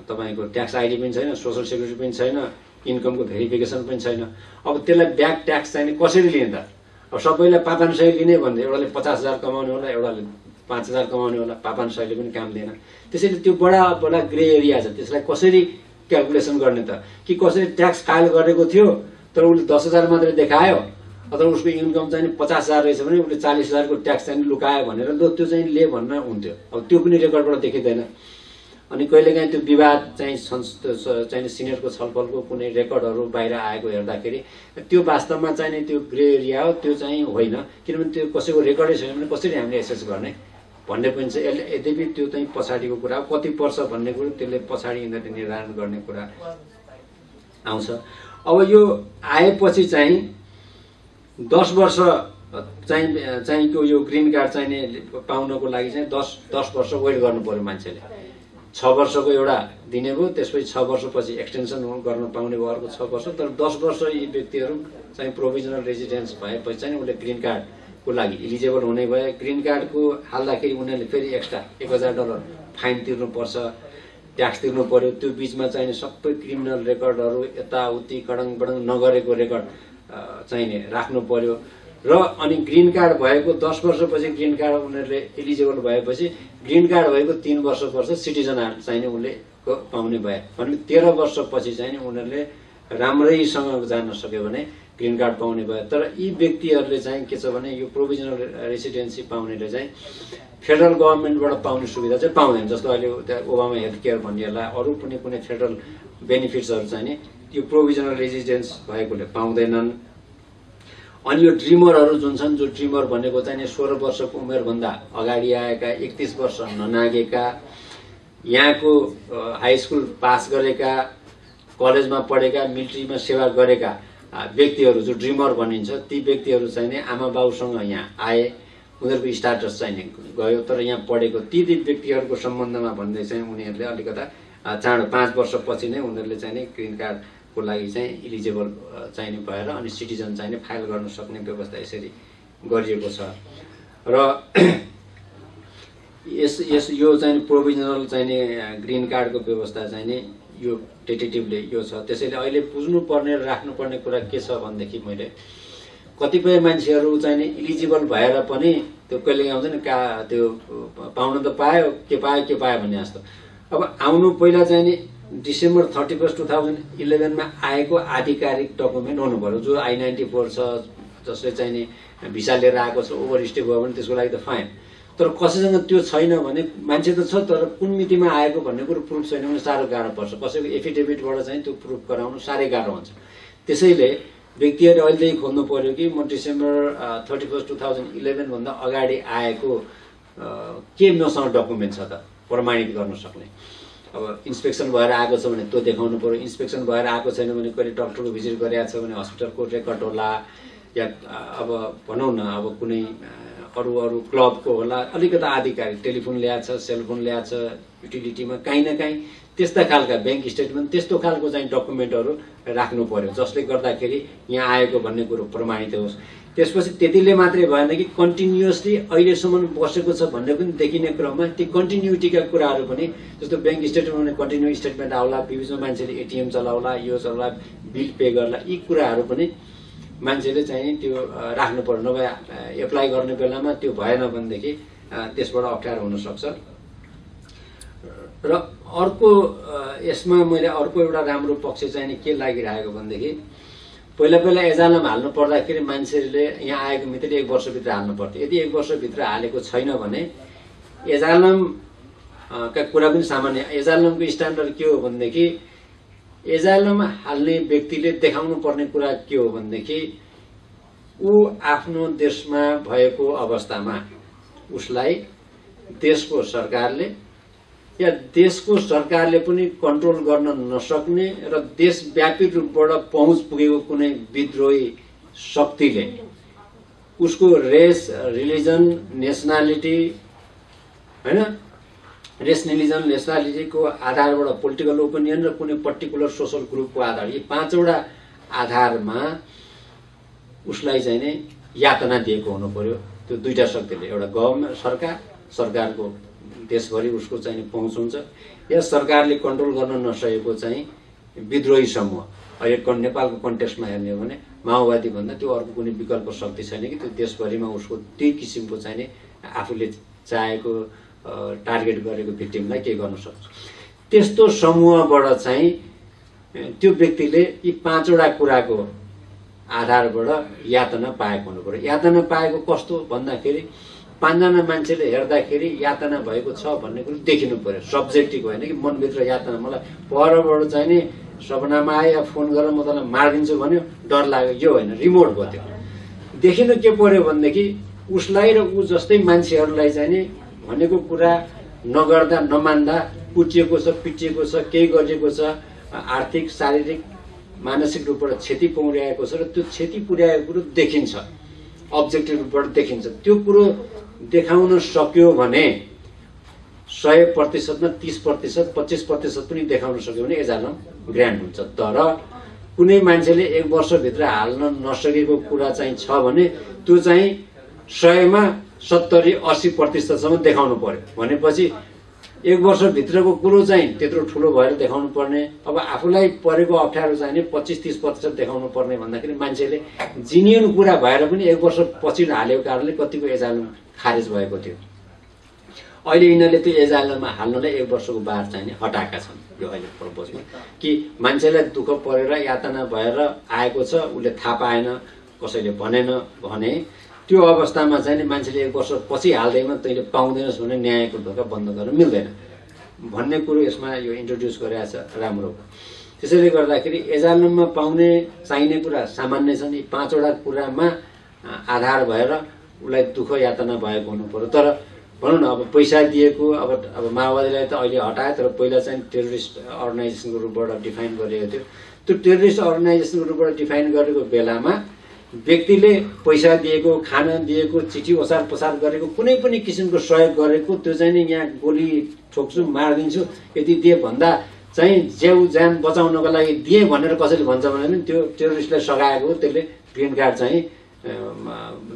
तपाईँको ट्याक्स आइडी पनि छैन, सोसल सेक्युरिटी पनि छैन, इन्कमको भेरिफिकेसन पनि छैन। अब त्यसलाई ब्याक ट्याक्स चाहिँ कसरी लिने त? अब सबैलाई 500 लिने भन्दा एउटाले 50,000 कमाउने होला, एउटाले 5,000 कमाउने होला, 500ले पनि काम दिएन। त्यसैले त्यो बडा ग्रे एरिया छ, त्यसलाई कसरी क्यालकुलेसन गर्ने त? कि कसरी ट्याक्स फाइल गरेको थियो तर उसले 10,000 मात्रै देखायो, अथवा उसको इन्कम चाहिँ 50,000 रहेछ भने उसले 40,000 को ट्याक्स चाहिँ लुकायो भनेर लो त्यो चाहिँ ले भन्न हुन्थ्यो। अब त्यो पनि रेकर्डबाट देखिँदैन। अनि कहिलेकाहीँ त्यो विवाद चाहिँ सिनेटको छलफलको कुनै रेकर्डहरू बाहिर आएको हेर्दाखेरि त्यो वास्तवमा चाहिँ त्यो ग्रे एरिया हो, त्यो चाहिँ होइन। किनभने त्यो कसैको रेकर्डै छैन भने कसरी हामीले एसेस गर्ने भन्ने पनि छ। यद्यपि त्यो चाहिँ पछाडिको कुरा हो, कति पर्छ भन्ने कुरो त्यसले पछाडि यिनीहरूले निर्धारण गर्ने कुरा आउँछ। अब यो आएपछि चाहिँ 10 वर्ष चाहिँ यो ग्रीन कार्ड चाहिँ पाउनको लागि चाहिँ 10 वर्ष वेट गर्नु पर्यो मान्छेले। 6 वर्षको एउटा दिने भयो, त्यसपछि 6 वर्षपछि एक्सटेन्सन गर्न पाउने भयो अर्को 6 वर्ष। तर 10 वर्ष यी व्यक्तिहरू चाहिँ प्रोभिजनल रेजिडेन्स भएपछि चाहिँ उनले ग्रीन कार्डको लागि इलिजिबल हुने भए। ग्रीन कार्डको हाल्दाखेरि उनीहरूले फेरि एक्स्ट्रा $1,000 फाइन तिर्नुपर्छ, ट्याक्स तिर्नु पर्यो। त्यो बिचमा चाहिँ सबै क्रिमिनल रेकर्डहरू यताउति कडङबडङ नगरेको रेकर्ड चाहिने राख्नु पर्यो। र अनि ग्रीन कार्ड भएको 10 वर्षपछि ग्रीन कार्ड उनीहरूले इलिजिबल भएपछि ग्रीन कार्ड भएको 3 वर्षपछि सिटिजन चाहिने उनले पाउने भए भने 13 वर्षपछि चाहिँ उनीहरूले राम्रैसँग जान सक्यो भने ग्रीन कार्ड पाउने भयो। तर यी व्यक्तिहरूले चाहिँ के छ भने यो प्रोभिजनल रेसिडेन्सी पाउनेले चाहिँ फेडरल गभर्मेन्टबाट पाउने सुविधा चाहिँ पाउँदैन। जस्तो अहिले ओबामा हेल्थ केयर भनिएला अरू पनि कुनै फेडरल बेनिफिट्सहरू चाहिँ नि यो प्रोभिजनल रेसिडेन्स भएकोले पाउँदैनन्। अनि यो ड्रिमरहरू जुन छन्, जो ड्रिमर भनेको चाहिँ 16 वर्षको उमेरभन्दा अगाडि आएका, 31 वर्ष ननागेका, यहाँको हाई स्कुल पास गरेका, कलेजमा पढेका, मिलिट्रीमा सेवा गरेका व्यक्तिहरू जो ड्रिमर भनिन्छ, ती व्यक्तिहरू चाहिँ नि आमा बाउसँग यहाँ आए, उनीहरूको स्टाटस चाहिँ नि गयो, तर यहाँ पढेको ती व्यक्तिहरूको सम्बन्धमा भन्दै चाहिँ उनीहरूले अलिकता चाँडो 5 वर्षपछि नै उनीहरूले चाहिँ नि ग्रीन कार्डको लागि चाहिँ इलिजिबल चाहिँ भएर अनि सिटिजन चाहिँ फाइल गर्न सक्ने व्यवस्था यसरी गरिएको छ। र यो चाहिँ प्रोभिजनल चाहिँ ग्रीन कार्डको व्यवस्था चाहिँ नि यो टेटेटिभले यो छ। त्यसैले अहिले बुझ्नुपर्ने र राख्नुपर्ने कुरा के छ भनेदेखि मैले कतिपय मान्छेहरू चाहिँ नि इलिजिबल भएर पनि त्यो कहिले आउँछ नि त्यो पाउन त पायो के पायो भन्ने जस्तो। अब आउनु पहिला चाहिँ नि डिसेम्बर 31 2011 मा आएको आधिकारिक डकुमेन्ट हुनु पर्यो, जो I-94 छ, जसले चाहिँ नि भिसा लिएर आएको छ, ओभरस्टे भयो भने त्यसको लागि त फाइन। तर कसैसँग त्यो छैन भने मान्छे त छ तर कुन मितिमा आएको भन्ने कुरो प्रुफ छैन भने साह्रो गाह्रो पर्छ। कसैको एफिडेभिटबाट चाहिँ त्यो प्रुफ गराउनु साह्रै गाह्रो हुन्छ। त्यसैले व्यक्तिहरूले अहिलेदेखि खोज्नु पर्यो कि म डिसेम्बर 31 2011 भन्दा अगाडि आएको के मसँग डकुमेन्ट छ त प्रमाणित गर्न सक्ने। अब इन्स्पेक्सन भएर आएको छ भने त्यो देखाउनु पर्यो। इन्स्पेक्सन भएर आएको छैन भने कहिले डक्टरको भिजिट गरेको छ भने हस्पिटलको रेकर्ड होला, या अब भनौँ न अब कुनै अरू क्लबको होला, अलिकता आधिकारिक टेलिफोन ल्याएको छ, सेलफोन ल्याएको छ, युटिलिटीमा काहीँ न काहीँ त्यस्ता खालका ब्याङ्क स्टेटमेन्ट त्यस्तो खालको चाहिँ डकुमेन्टहरू राख्नु पर्यो, जसले गर्दाखेरि यहाँ आएको भन्ने कुरो प्रमाणित होस्। त्यसपछि त्यतिले मात्रै भएन कि कन्टिन्युअसली अहिलेसम्म बसेको छ भन्ने पनि देखिने क्रममा ती कन्टिन्युटीका कुराहरू पनि, जस्तो ब्याङ्क स्टेटमेन्ट कन्टिन्यू स्टेटमेन्ट आउला, बिचमा मान्छेले एटिएम चलाउला, यो चलाउला, बिल पे गर्ला, यी कुराहरू पनि मान्छेले चाहिँ त्यो राख्नु पर्यो। नभए एप्लाई गर्ने बेलामा त्यो भएन भनेदेखि त्यसबाट अप्ठ्यारो हुन सक्छ। र अर्को यसमा मैले अर्को एउटा राम्रो पक्ष चाहिँ के लागिरहेको भनेदेखि पहिला एजालम हाल्नु पर्दाखेरि मान्छेले यहाँ आएको मितिले 1 वर्षभित्र हाल्नु पर्थ्यो। यदि 1 वर्षभित्र हालेको छैन भने एजालम का कुरा पनि सामान्य। एजालमको स्ट्यान्डर्ड के हो भनेदेखि एजालम हाल्ने व्यक्तिले देखाउनु पर्ने कुरा के हो भनेदेखि ऊ आफ्नो देशमा भएको अवस्थामा उसलाई देशको सरकारले या देशको सरकारले पनि कन्ट्रोल गर्न नसक्ने र देशव्यापी रूपबाट पहुँच पुगेको कुनै विद्रोही शक्तिले उसको रेस, रिलिजन, नेसनालिटी हैन, रेस, रिलिजन, नेसनालिटीको आधारबाट पोलिटिकल ओपिनियन र कुनै पर्टिकुलर सोशल ग्रुपको आधार, यी 5वटा आधारमा उसलाई चाहिँ नै यातना दिएको हुनु पर्यो त्यो दुईटा शक्तिले। एउटा गभर्नमेन्ट सरकारको देशभरि उसको चाहिँ पहुँच हुन्छ, या सरकारले कन्ट्रोल गर्न नसकेको चाहिँ विद्रोही समूह। अहिले नेपालको कन्टेक्स्टमा हेर्ने हो भने माओवादी भन्दा त्यो अर्को कुनै विकल्प शक्ति छैन कि त्यो देशभरिमा उसको त्यही किसिमको चाहिँ आफूले चाहेको टार्गेट गरेको भिक्टिमलाई के गर्न सक्छ। त्यस्तो समूहबाट चाहिँ त्यो व्यक्तिले यी 5वटा कुराको आधारबाट यातना पाएको हुनु पर्यो। यातना पाएको कस्तो भन्दाखेरि 5जना मान्छेले हेर्दाखेरि यातना भएको छ भन्ने कुरो देखिनु पर्यो, सब्जेक्टिभ होइन कि मनभित्र यातना। मलाई परबाट चाहिँ नि सपनामा आयो या फोन गरेर म तँलाई मारिदिन्छु भन्यो, डर लाग्यो, यो होइन, रिमोट भयो। त्यो देखिनु के पर्यो भनेदेखि उसलाई र ऊ जस्तै मान्छेहरूलाई चाहिँ नि भनेको कुरा नगर्दा नमान्दा कुचिएको छ, पिटिएको छ, केही गरिएको छ, आर्थिक, शारीरिक, मानसिक रूपबाट क्षति पुर्याएको छ र त्यो क्षति पुर्याएको कुरो देखिन्छ, अब्जेक्टिभ रूपबाट देखिन्छ। त्यो कुरो देखाउन सक्यो भने 100% मा 30%, 25% पनि देखाउन सक्यो भने एजालम ग्रान्ट हुन्छ। तर कुनै मान्छेले 1 वर्षभित्र हाल्न नसकेको कुरा चाहिँ छ भने त्यो चाहिँ 100 मा 70-80% सम्म देखाउनु पर्यो। भनेपछि 1 वर्षभित्रको कुरो चाहिँ त्यत्रो ठुलो भएर देखाउनु पर्ने, अब आफूलाई परेको अप्ठ्यारो चाहिँ नि 25-30% देखाउनु पर्ने भन्दाखेरि मान्छेले जिनियन कुरा भएर पनि 1 वर्ष पछि हालेको कारणले कतिको एजालम खारेज भएको थियो। अहिले यिनीहरूले त्यो एजाइलममा हाल्नलाई 1 वर्षको बार चाहिँ हटाएका छन् यो अहिले प्रपोजमा कि मान्छेलाई दुःख परेर यातना भएर आएको छ उसले थाहा पाएन कसैले भनेन भने त्यो अवस्थामा चाहिँ मान्छेले 1 वर्ष पछि हाल्दैमा तैँले पाउँदैनस् भने न्यायको ढोका बन्द गर्न मिल्दैन भन्ने कुरो यसमा यो इन्ट्रोड्युस गरेको छ राम्रो हो। त्यसैले गर्दाखेरि एजाइलममा पाउने चाहिने कुरा सामान्य छन्। यी 5 वटा कुरामा आधार भएर उसलाई दुःख यातना भएको हुनु पर्यो। तर भनौँ न अब पैसा दिएको अब माओवादीलाई त अहिले हटायो तर पहिला चाहिँ टेरोरिस्ट अर्गनाइजेसनको रूपबाट डिफाइन गरिएको थियो। त्यो टेरोरिस्ट अर्गनाइजेसनको रूपबाट डिफाइन गरेको बेलामा व्यक्तिले पैसा दिएको खाना दिएको चिठी ओसार पसार गरेको कुनै पनि किसिमको सहयोग गरेको त्यो चाहिँ नि यहाँ गोली ठोक्छु मारिदिन्छु यति दिए भन्दा चाहिँ ज्याउ ज्यान बचाउनको लागि दिए भनेर कसैले भन्छ भने त्यो टेरोरिस्टलाई सघाएको त्यसले ग्रिन कार्ड चाहिँ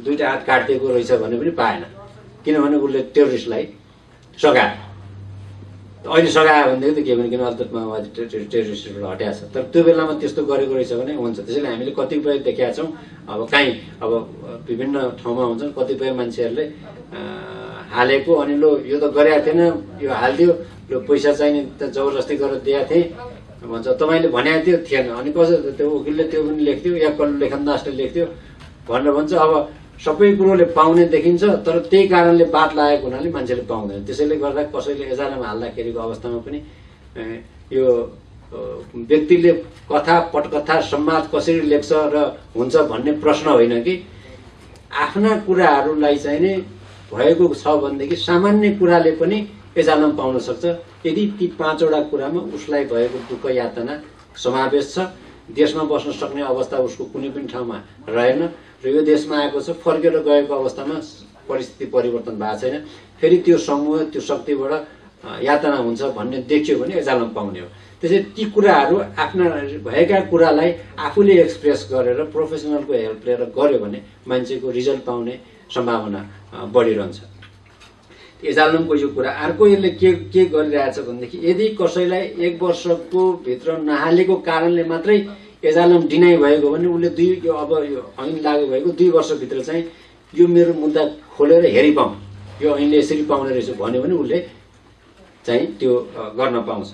2टा हात काटिदिएको रहेछ भने पनि पाएन किनभने उसले टेरोरिस्टलाई सघायो। अहिले सघायो भनेदेखि त के भने किन अल्पत माओवादी टेरोरिस्टबाट हट्या छ तर त्यो बेलामा त्यस्तो गरेको रहेछ भने हुन्छ। त्यसैले हामीले कतिपय देखेका छौँ अब काहीँ अब विभिन्न ठाउँमा हुन्छन् कतिपय मान्छेहरूले हालेको अनि लो यो त गरेका थिएन यो हालिदियो लो पैसा चाहिने त जबरजस्ती गरेर दिएको थिएँ भन्छ तपाईँले भनेको थियो थिएन अनि कसो त्यो वकिलले त्यो पनि लेख्थ्यो या लेखनदासले लेख्थ्यो भनेर भन्छ। अब सबै कुरोले पाउने देखिन्छ तर त्यही कारणले बात लागेको हुनाले मान्छेले पाउँदैन। त्यसैले गर्दा कसैले एजाइलममा हाल्दाखेरिको अवस्थामा पनि यो व्यक्तिले कथा पटकथा संवाद कसरी लेख्छ र हुन्छ भन्ने प्रश्न होइन कि आफ्ना कुराहरूलाई चाहिँ नै भएको छ भनेदेखि सामान्य कुराले पनि एजाइलम पाउन सक्छ यदि ती 5 वटा कुरामा उसलाई भएको दुःख यातना समावेश छ। देशमा बस्न सक्ने अवस्था उसको कुनै पनि ठाउँमा रहेन र यो देशमा आएको छ फर्केर गएको अवस्थामा परिस्थिति परिवर्तन भएको छैन फेरि त्यो समूह त्यो शक्तिबाट यातना हुन्छ भन्ने देखियो भने एजाइलम पाउने हो। त्यसैले ती कुराहरू आफ्ना भएका कुरालाई आफूले एक्सप्रेस गरेर प्रोफेसनलको हेल्प लिएर गर्यो भने मान्छेको रिजल्ट पाउने सम्भावना बढिरहन्छ। एजाइलमको यो कुरा अर्को यसले के गरिरहेछ भनेदेखि यदि कसैलाई 1 वर्षको भित्र नहालेको कारणले मात्रै एजाइलम डिनाइ भएको भने उसले अब यो ऐन लागू भएको 2 वर्षभित्र चाहिँ यो मेरो मुद्दा खोलेर हेरिपाउँ यो ऐनले यसरी पाउने रहेछ भन्यो भने उसले चाहिँ त्यो गर्न पाउँछ।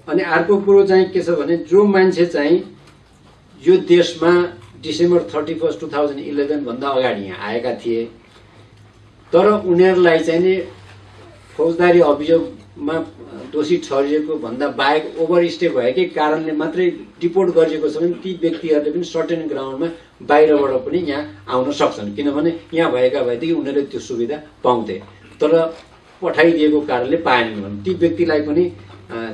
अनि अर्को कुरो चाहिँ के छ भने जो मान्छे चाहिँ यो देशमा डिसेम्बर 31 2011 भन्दा अगाडि यहाँ आएका थिए तर उनीहरूलाई चाहिँ नि फौजदारी अभियोगमा दोषी ठहरिएको भन्दा बाहेक ओभरस्टे भएकै कारणले मात्रै डिपोर्ट गरिएको छ भने ती व्यक्तिहरूले पनि सर्टेन ग्राउन्डमा बाहिरबाट पनि यहाँ आउन सक्छन् किनभने यहाँ भएका भएदेखि उनीहरूले त्यो सुविधा पाउँथे तर पठाइदिएको कारणले पाएनन् भने ती व्यक्तिलाई पनि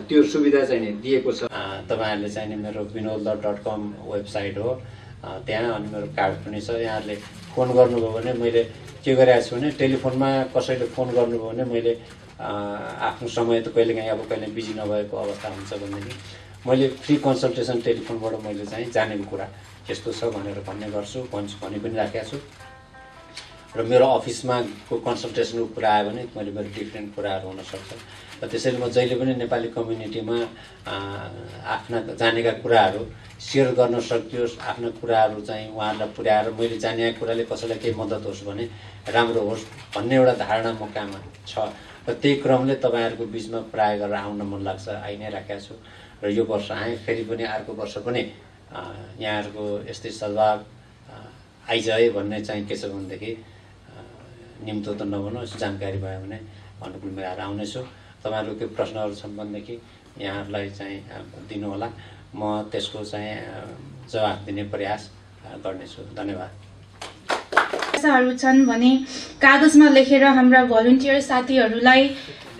त्यो सुविधा चाहिँ दिएको छ। तपाईहरुले चाहिँ मेरो vinod.com वेबसाइट हो त्यहाँ अनि मेरो कार्ड पनि छ। यहाँहरूले फोन गर्नुभयो भने मैले के गरेको छु भने टेलिफोनमा कसैले फोन गर्नुभयो भने मैले आफ्नो समय त कहिलेकाहीँ अब कहिले बिजी नभएको अवस्था हुन्छ भनेदेखि मैले फ्री कन्सल्टेसन टेलिफोनबाट मैले चाहिँ जानेको कुरा यस्तो छ भनेर भन्ने गर्छु भनि पनि राखेको छु र मेरो अफिसमा कन्सल्टेसनको कुरा आयो भने मैले मेरो डिफ्रेन्ट कुराहरू हुन सक्छ र त्यसैले म जहिले पनि नेपाली कम्युनिटीमा आफ्ना जानेका कुराहरू शेयर गर्न सकियोस् आफ्ना कुराहरू चाहिँ उहाँहरूलाई पुर्याएर मैले जानेका कुराले कसैलाई केही मद्दत होस् भने राम्रो होस् भन्ने एउटा धारणा मकामा छ र त्यही क्रमले तपाईहरुको बीचमा प्राय गरेर आउन मन लाग्छ आइ नै राखेको छु र यो वर्ष आए फेरि पनि अर्को वर्ष पनि यहाँहरुको यस्तै सद्भाव आइजाए भन्ने चाहिँ के छ भनेदेखि निम्तो त नभनोस् जानकारी भयो भने अनुकूल मिलाएर आउने छु। तपाईहरुको के प्रश्नहरु छन् भनेदेखि यहाँहरुलाई चाहिँ दिनु होला म त्यसको चाहिँ जवाफ दिने प्रयास गर्नेछु। धन्यवाद। समस्याहरू छन् भने कागजमा लेखेर हाम्रा भलन्टियर साथीहरूलाई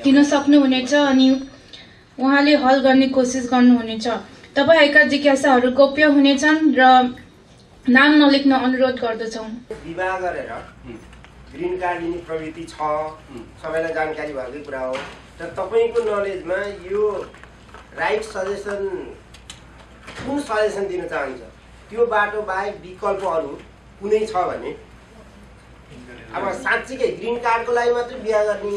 दिन सक्नुहुनेछ अनि उहाँले हल गर्ने कोसिस गर्नुहुनेछ। तपाईहरुका जिज्ञासाहरू गोप्य हुनेछन् र नाम नलेख्न अनुरोध गर्दछौं। विवाह गरेर ग्रीन कार्ड लिने प्रवृत्ति छ सबैलाई जानकारी भएकै कुरा हो तर तपाईको नलेजमा यो राइट सजेसन कुन सजेसन दिन चाहन्छ त्यो बाटो बाहेक विकल्प अरु कुनै छ भने अब साच्चै ग्रीन कार्डको लागि मात्र बिहे गर्ने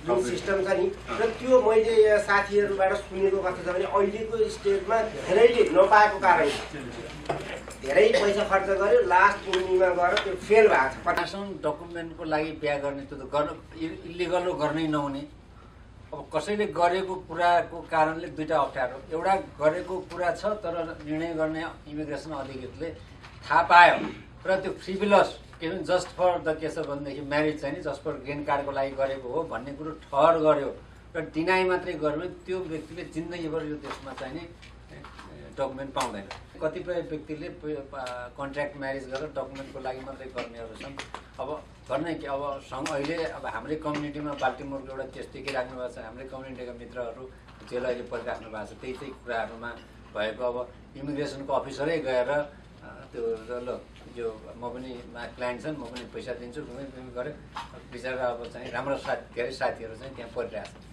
जुन सिस्टम छ नि र त्यो मैले यहाँ साथीहरुबाट सुनेको कथा छ भने अहिलेको स्टेजमा धेरैले नपाएको कारण धेरै पैसा खर्च गर्यो लास्ट उनीमा गएर त्यो फेल भएको छ। डकुमेन्टको लागि बिहा गर्ने त्यो त गर्न इलिगल गर्नै नहुने। अब कसैले गरेको कुराको कारणले दुईटा अप्ठ्यारो, एउटा गरेको कुरा छ तर निर्णय गर्ने इमिग्रेसन अधिकृतले थाहा पायो र त्यो फ्रिभिलस के भन्छ जस्ट फर द के छ भनेदेखि म्यारिज चाहिँ नि जस्ट फर ग्रिन कार्डको लागि गरेको हो भन्ने कुरो ठहर गर्यो र डिनाइ मात्रै गर्यो भने त्यो व्यक्तिले जिन्दगीभर यो देशमा चाहिँ नि डकुमेन्ट पाउँदैन। कतिपय व्यक्तिले कन्ट्र्याक्ट म्यारिज गरेर डकुमेन्टको लागि मात्रै गर्नेहरू छन्। अब गर्नै कि अब अहिले अब हाम्रै कम्युनिटीमा बाल्टिमोरको एउटा केस देखिराख्नु भएको छ। हाम्रै कम्युनिटीका मित्रहरू जेल अहिले परिराख्नु भएको छ। त्यही कुराहरूमा भएको अब इमिग्रेसनको अफिसरै गएर त्यो ल जो म पनि क्लाइन्ट छन् म पनि पैसा दिन्छु गरेँ बिचरा अब चाहिँ राम्रो धेरै साथीहरू चाहिँ त्यहाँ परिरहेको छ।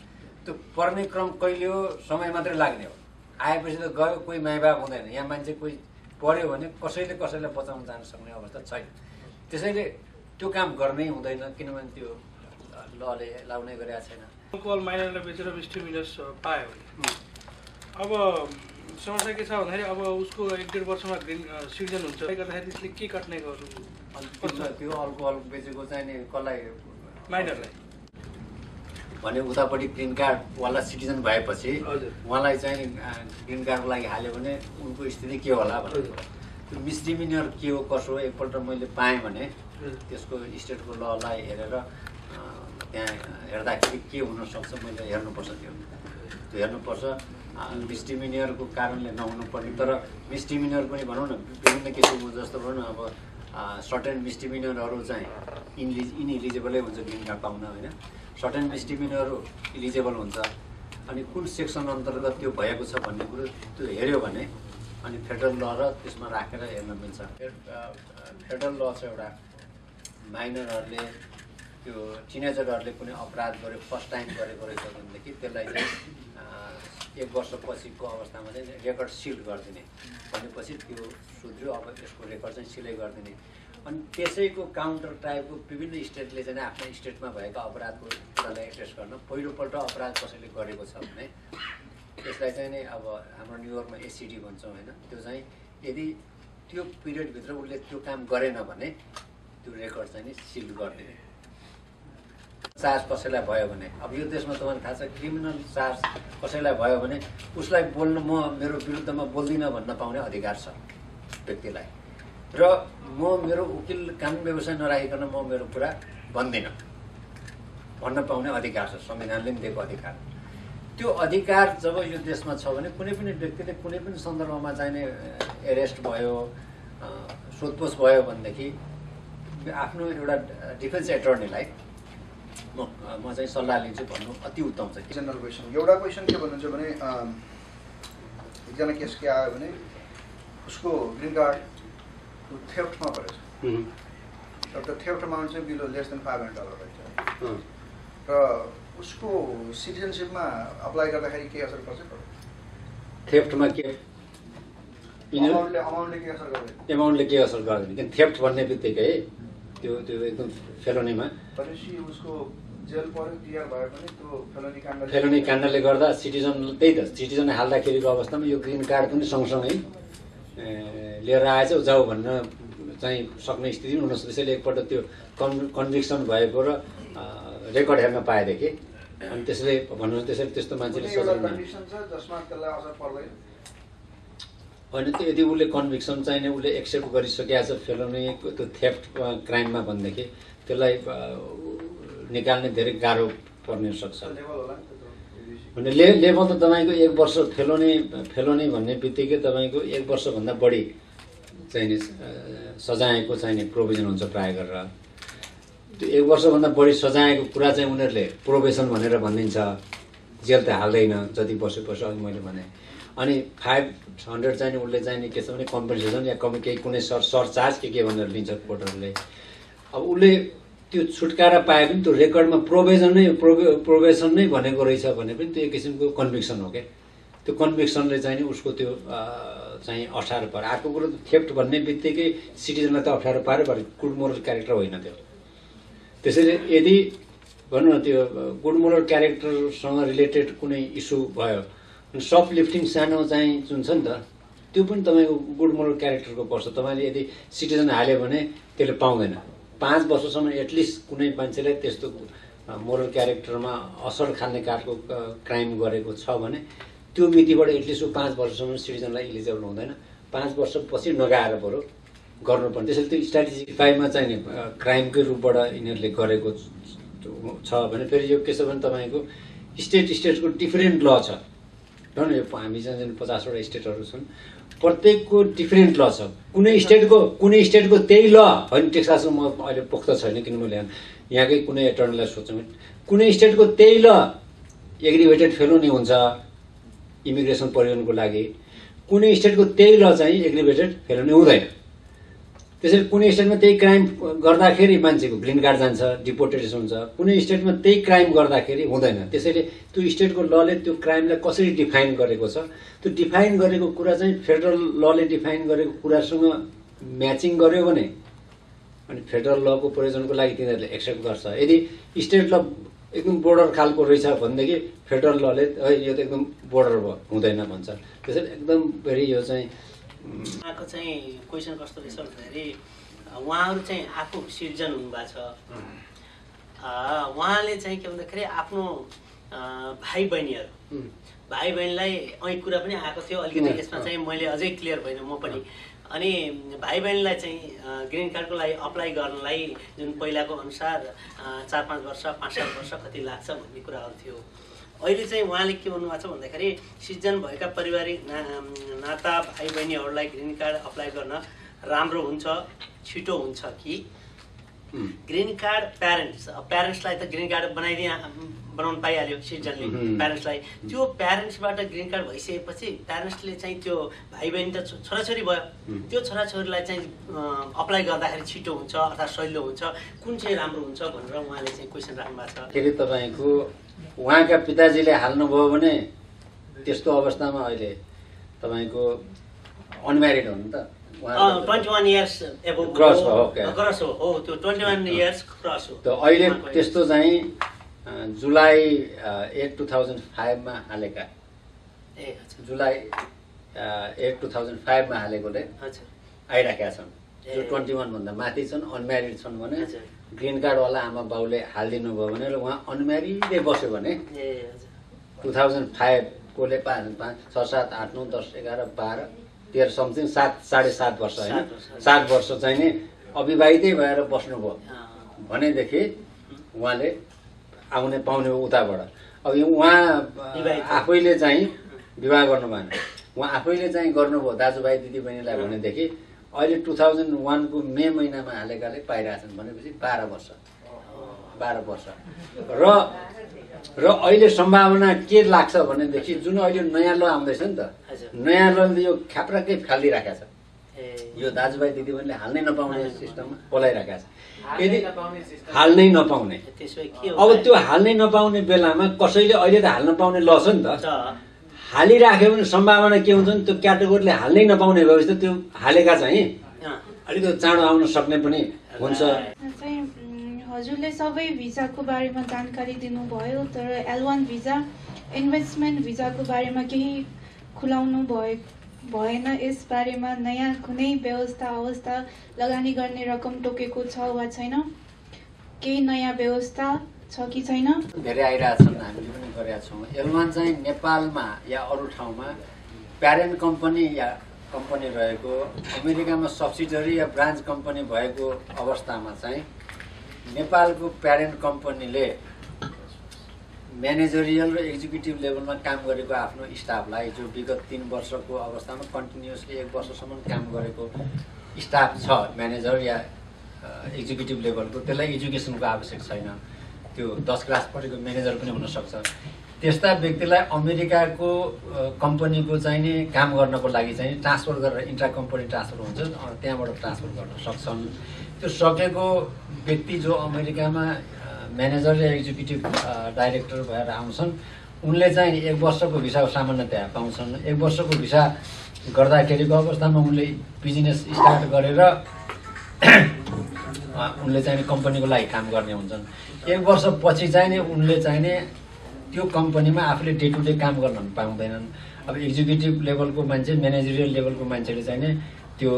त्यो पर्ने क्रम कहिले हो, समय मात्रै लाग्ने हो। आएपछि त गयो, कोही माइबाप हुँदैन। यहाँ मान्छे कोही पढ्यो भने कसैले कसैलाई बचाउन जान सक्ने अवस्था छैन। त्यसैले त्यो काम गर्नै हुँदैन किनभने त्यो लले लाउनै गरेका छैन। अल्कोहल माइनरलाई बेचेर मिस्टिमिनर्स पायो। अब समस्या के छ भन्दाखेरि अब उसको 1-1.5 वर्षमा ग्रिन सिटिजन हुन्छ गर्दाखेरि त्यसले के कट्ने गर्नु त्यो अल्कोहल बेचेको चाहिँ नि कसलाई माइनरलाई भने उतापट्टि ग्रिन कार्डवाला सिटिजन भएपछि उहाँलाई चाहिँ ग्रिन कार्डको लागि हाल्यो भने उनको स्थिति के होला भनेर त्यो मिसडिमिनर के हो कसो हो एकपल्ट मैले पाएँ भने त्यसको स्टेटको ललाई हेरेर त्यहाँ हेर्दाखेरि के हुनसक्छ मैले हेर्नुपर्छ। त्यो हेर्नुपर्छ। मिसडिमिनरको कारणले नहुनुपर्ने तर मिसडिमिनर पनि भनौँ न विभिन्न किसिमको जस्तो भनौँ न अब सर्टेन मिसडिमिनरहरू चाहिँ इनइलिजिबलै हुन्छ ग्रिन कार्ड पाउन होइन। सर्टेन मिसडिमिनरहरू इलिजिबल हुन्छ। अनि कुन सेक्सन अन्तर्गत त्यो भएको छ भन्ने कुरो त्यो हेऱ्यो भने अनि फेडरल ल र त्यसमा राखेर हेर्न मिल्छ। फेडरल ल छ एउटा माइनरहरूले त्यो टिनेजरहरूले कुनै अपराध गर्यो फर्स्ट टाइम गरेको रहेछ भनेदेखि त्यसलाई चाहिँ 1 वर्षपछिको अवस्थामा चाहिँ रेकर्ड सिल गरिदिने भनेपछि त्यो सुध्रियो। अब यसको रेकर्ड चाहिँ सिलै गरिदिने। अनि त्यसैको काउन्टर टाइपको विभिन्न स्टेटले चाहिँ आफ्नो स्टेटमा भएको अपराधको कुरालाई एड्रेस गर्न पहिलोपल्ट अपराध कसैले गरेको छ भने त्यसलाई चाहिँ नि अब हाम्रो न्युयोर्कमा एसिडी भन्छौँ होइन। त्यो चाहिँ यदि त्यो पिरियडभित्र उसले त्यो काम गरेन भने त्यो रेकर्ड चाहिँ नि सिल गरिदिने। चार्ज कसैलाई भयो भने अब यो देशमा तपाईँलाई थाहा छ क्रिमिनल चार्ज कसैलाई भयो भने उसलाई बोल्न म मेरो विरुद्धमा बोल्दिनँ भन्न पाउने अधिकार छ व्यक्तिलाई र म मेरो वकिल कानुन व्यवसाय नराखिकन म मेरो कुरा भन्दिनँ भन्न पाउने अधिकार छ। संविधानले पनि दिएको अधिकार। त्यो अधिकार जब यो देशमा छ भने कुनै पनि व्यक्तिले कुनै पनि सन्दर्भमा चाहिने एरेस्ट भयो सोधपुछ भयो भनेदेखि आफ्नो एउटा डिफेन्स एटर्नीलाई म चाहिँ सल्लाह लिन्छु भन्नु अति उत्तम छ। जेनरल क्वेसन एउटा क्वेसन के भन्नुहुन्छ भने एकजना केस के आयो भने उसको ग्रिन कार्ड थेफ्टमा परेछ र त्यो थेफ्ट अमाउन्ट चाहिँ बिलो लेस देन $500 रहेछ र उसको सिटिजनसिपमा अप्लाई गर्दाखेरि के असर पर्छ? थेफ्टमा के अमाउन्टले के असर गर्दैन? एमाउन्टले के असर गर्दैन किन थेफ्ट भन्ने बित्तिकै त्यो एकदम फेलोनीमा भनेपछि उसको जेल पर्यो क्लियर भयो भने त्यो फेलोनी काण्डले गर्दा सिटिजन त्यही त सिटिजन हाल्दाखेरिको अवस्थामा यो ग्रिन कार्ड पनि सँगसँगै लिएर आएछ जाऊ भन्न चाहिँ सक्ने स्थिति पनि हुनसक्छ। त्यसैले एकपल्ट त्यो कन्भिक्सन भएको र रेकर्ड हेर्न पाएदेखि अनि त्यसले भन्नुहोस् त्यसैले त्यस्तो मान्छेले होइन त्यो यदि उसले कन्भिक्सन चाहिने उसले एक्सेप्ट गरिसकेको छ फेलोनीको त्यो थेफ्ट क्राइममा भनेदेखि त्यसलाई निकाल्ने धेरै गाह्रो पर्न सक्छ। भने लेभल त तपाईँको 1 वर्ष फेलोनी भन्ने बित्तिकै तपाईँको 1 वर्षभन्दा बढी चाहिने सजायको चाहिने प्रोभिजन हुन्छ प्राय गरेर। त्यो 1 वर्षभन्दा बढी सजायको कुरा चाहिँ उनीहरूले प्रोबेसन भनेर भनिदिन्छ। जेल त हाल्दैन जति बसेपछि अघि मैले भने। अनि 500 चाहिँ उसले चाहिँ के छ भने कम्पनसेसन या केही कुनै सरचार्ज के भनेर लिन्छ कोर्टहरूले। अब उसले त्यो छुटकारा पाए पनि त्यो रेकर्डमा प्रोबेसन नै भनेको रहेछ भने पनि त्यो एक किसिमको कन्भिक्सन हो क्या। त्यो कन्भिक्सनले चाहिँ नि उसको त्यो चाहिँ अप्ठ्यारो पर्यो। अर्को कुरो थेफ्ट भन्ने बित्तिकै सिटिजनलाई त अप्ठ्यारो पार्यो गुड मोरल क्यारेक्टर होइन त्यो। त्यसैले यदि भनौँ न त्यो गुड मोरल क्यारेक्टरसँग रिलेटेड कुनै इस्यु भयो सप लिफ्टिङ सानो चाहिँ जुन छ नि त त्यो पनि तपाईँको गुड मोरल क्यारेक्टरको पर्छ। तपाईँले यदि सिटिजन हाल्यो भने त्यसले पाउँदैन। 5 वर्षसम्म एटलिस्ट कुनै मान्छेले त्यस्तो मोरल क्यारेक्टरमा असर खाने कारको क्राइम गरेको छ भने त्यो मितिबाट एटलिस्ट 5 वर्षसम्म सिटिजनलाई इलिजिबल हुँदैन। 5 वर्षपछि नगाएर बरु गर्नुपर्ने। त्यसैले त्यो स्ट्राटेजिक 5 मा चाहिँ क्राइमकै रूपबाट यिनीहरूले गरेको छ भने फेरि यो के छ भने तपाईँको स्टेटको डिफरेन्ट ल छ। भनौँ न यो हामी चाहिँ 50 वटा स्टेटहरू छन्, प्रत्येकको डिफरेन्ट ल छ। कुनै स्टेटको त्यही ल होइन। टेक्सासको म अहिले पोख्त छैन किन मैले यहाँकै कुनै एटर्नीलाई सोचौँ, कुनै स्टेटको त्यही ल एग्रिभेटेड फेलोनी हुन्छ इमिग्रेसन परिवहनको लागि, कुनै स्टेटको त्यही ल चाहिँ एग्रिभेटेड फेलोनी हुँदैन। त्यसैले कुनै स्टेटमा त्यही क्राइम गर्दाखेरि मान्छेको ग्रिन कार्ड जान्छ, डिपोर्टेसन हुन्छ, कुनै स्टेटमा त्यही क्राइम गर्दाखेरि हुँदैन। त्यसैले त्यो स्टेटको लले त्यो क्राइमलाई कसरी डिफाइन गरेको छ, त्यो डिफाइन गरेको कुरा चाहिँ फेडरल लले डिफाइन गरेको कुरासँग म्याचिङ गर्यो भने अनि फेडरल लको प्रयोजनको लागि तिनीहरूले एक्सेप्ट गर्छ। यदि स्टेट ल एकदम बोर्डर खालको रहेछ भनेदेखि फेडरल लले यो त एकदम बोर्डर भयो हुँदैन भन्छ। त्यसैले एकदम फेरि यो चाहिँ उहाँको चाहिँ क्वेसन कस्तो रहेछ भन्दाखेरि उहाँहरू चाहिँ आफू सिटिजन हुनुभएको छ, उहाँले चाहिँ के भन्दाखेरि आफ्नो भाइ बहिनीलाई अहिले कुरा पनि आएको थियो अलिकति, यसमा चाहिँ मैले अझै क्लियर भएन म पनि। अनि भाइ बहिनीलाई चाहिँ ग्रिन कार्डको लागि अप्लाई गर्नलाई जुन पहिलाको अनुसार 4-5 वर्ष 5-7 वर्ष कति लाग्छ भन्ने कुराहरू थियो। अहिले चाहिँ उहाँले के भन्नुभएको छ भन्दाखेरि सिटिजन भएका पारिवारिक नाता भाइ बहिनीहरूलाई ग्रिन कार्ड अप्लाई गर्न राम्रो हुन्छ, छिटो हुन्छ कि ग्रिन कार्ड प्यारेन्ट्सलाई त ग्रिन कार्ड बनाउन पाइहाल्यो सिटिजनले प्यारेन्ट्सलाई, त्यो प्यारेन्ट्सबाट ग्रिन कार्ड भइसकेपछि प्यारेन्ट्सले चाहिँ त्यो भाइ बहिनी त छोराछोरी भयो, त्यो छोराछोरीलाई चाहिँ अप्लाई गर्दाखेरि छिटो हुन्छ अर्थात् सजिलो हुन्छ, कुन चाहिँ राम्रो हुन्छ भनेर उहाँले चाहिँ क्वेसन राख्नु भएको छ। फेरि तपाईँको उहाँका पिताजीले हाल्नुभयो भने त्यस्तो अवस्थामा अहिले तपाईँको अनम्यारिड हो नि त, 21 इयर्स एबोभ क्रस हो, त्यो 21 इयर्स क्रस हो। त अहिले त्यस्तो चाहिँ जुलाई 8, 2005 मा हालेका, जुलाई 8, 2005 मा हालेकोले आइराखेका छन्। जो 21 भन्दा माथि छन् अनम्यारिड छन् भने ग्रिन कार्डवाला आमा बाउले हालिदिनु भयो भने र उहाँ अनम्यारिडै बस्यो भने 2005 कोले 5, 6, 7, 8, 9, 10, 11, 12, 13 समथिङ 7.5 वर्ष होइन 7 वर्ष चाहिँ नि अविवाहितै भएर बस्नुभयो भनेदेखि उहाँले आउने पाउने उताबाट। अब यो उहाँ आफैले चाहिँ विवाह गर्नु भएन, उहाँ आफैले चाहिँ गर्नुभयो दाजुभाइ दिदीबहिनीलाई भनेदेखि अहिले 2001 को मे महिनामा हालेकाले पाइरहेछन् भनेपछि 12 वर्ष र अहिले सम्भावना के लाग्छ भनेदेखि जुन अहिले नयाँ ल आउँदैछ नि त, नयाँ लले यो ख्याप्राकै फालिदिइराखेको छ, यो दाजुभाइ दिदीबहिनीले हाल्नै नपाउने सिस्टममा बोलाइराखेको छ। यदि हाल्नै नपाउने, अब त्यो हाल्नै नपाउने बेलामा कसैले अहिले त हाल्न पाउने ल छ नि त, हालिराख्यो भने सम्भावना के हुन्छ नि त्यो क्याटेगोरीले हाल्नै नपाउने भएपछि त त्यो हालेका चाहिँ अलिकति चाँडो आउन सक्ने पनि हुन्छ। हजुरले सबै भिजाको बारेमा जानकारी दिनुभयो, तर L1 भिजा इन्भेस्टमेन्ट भिजाको बारेमा केही खुलाउनु भएन। यस बारेमा नयाँ कुनै अवस्था लगानी गर्ने रकम तोकेको छ वा छैन? केही नयाँ व्यवस्था छ कि छैन? धेरै आइरहेछन्, हामीले पनि गरेका छौँ। L1 चाहिँ नेपालमा या अरू ठाउँमा प्यारेन्ट कम्पनी या कम्पनी रहेको, अमेरिकामा सब्सिडरी या ब्रान्च कम्पनी भएको अवस्थामा चाहिँ नेपालको प्यारेन्ट कम्पनीले म्यानेजरियल र एक्जिक्युटिभ लेभलमा काम गरेको आफ्नो स्टाफलाई, जो विगत 3 वर्षको अवस्थामा कन्टिन्युसली 1 वर्षसम्म काम गरेको स्टाफ छ म्यानेजर या एक्जिक्युटिभ लेभलको, त्यसलाई एजुकेसनको आवश्यक छैन, त्यो 10 क्लास पढेको म्यानेजर पनि हुनसक्छ। त्यस्ता व्यक्तिलाई अमेरिकाको कम्पनीको चाहिँ नि काम गर्नको लागि चाहिँ ट्रान्सफर गरेर इन्ट्रा कम्पनी ट्रान्सफर हुन्छ, त्यहाँबाट ट्रान्सफर गर्न सक्छन्। त्यो सकेको व्यक्ति जो अमेरिकामा म्यानेजर या एक्जिक्युटिभ डाइरेक्टर भएर आउँछन्, उनले चाहिँ 1 वर्षको भिसा सामान्यतया पाउँछन्। 1 वर्षको भिसा गर्दाखेरिको अवस्थामा उनले बिजनेस स्टार्ट गरेर उनले चाहिँ कम्पनीको लागि काम गर्ने हुन्छन्। 1 वर्षपछि चाहिँ नि उनले चाहिँ नि त्यो कम्पनीमा आफूले डे टु डे काम गर्न पाउँदैनन्। अब एक्जिक्युटिभ लेभलको मान्छे, म्यानेजरियल लेभलको मान्छेले चाहिँ नि त्यो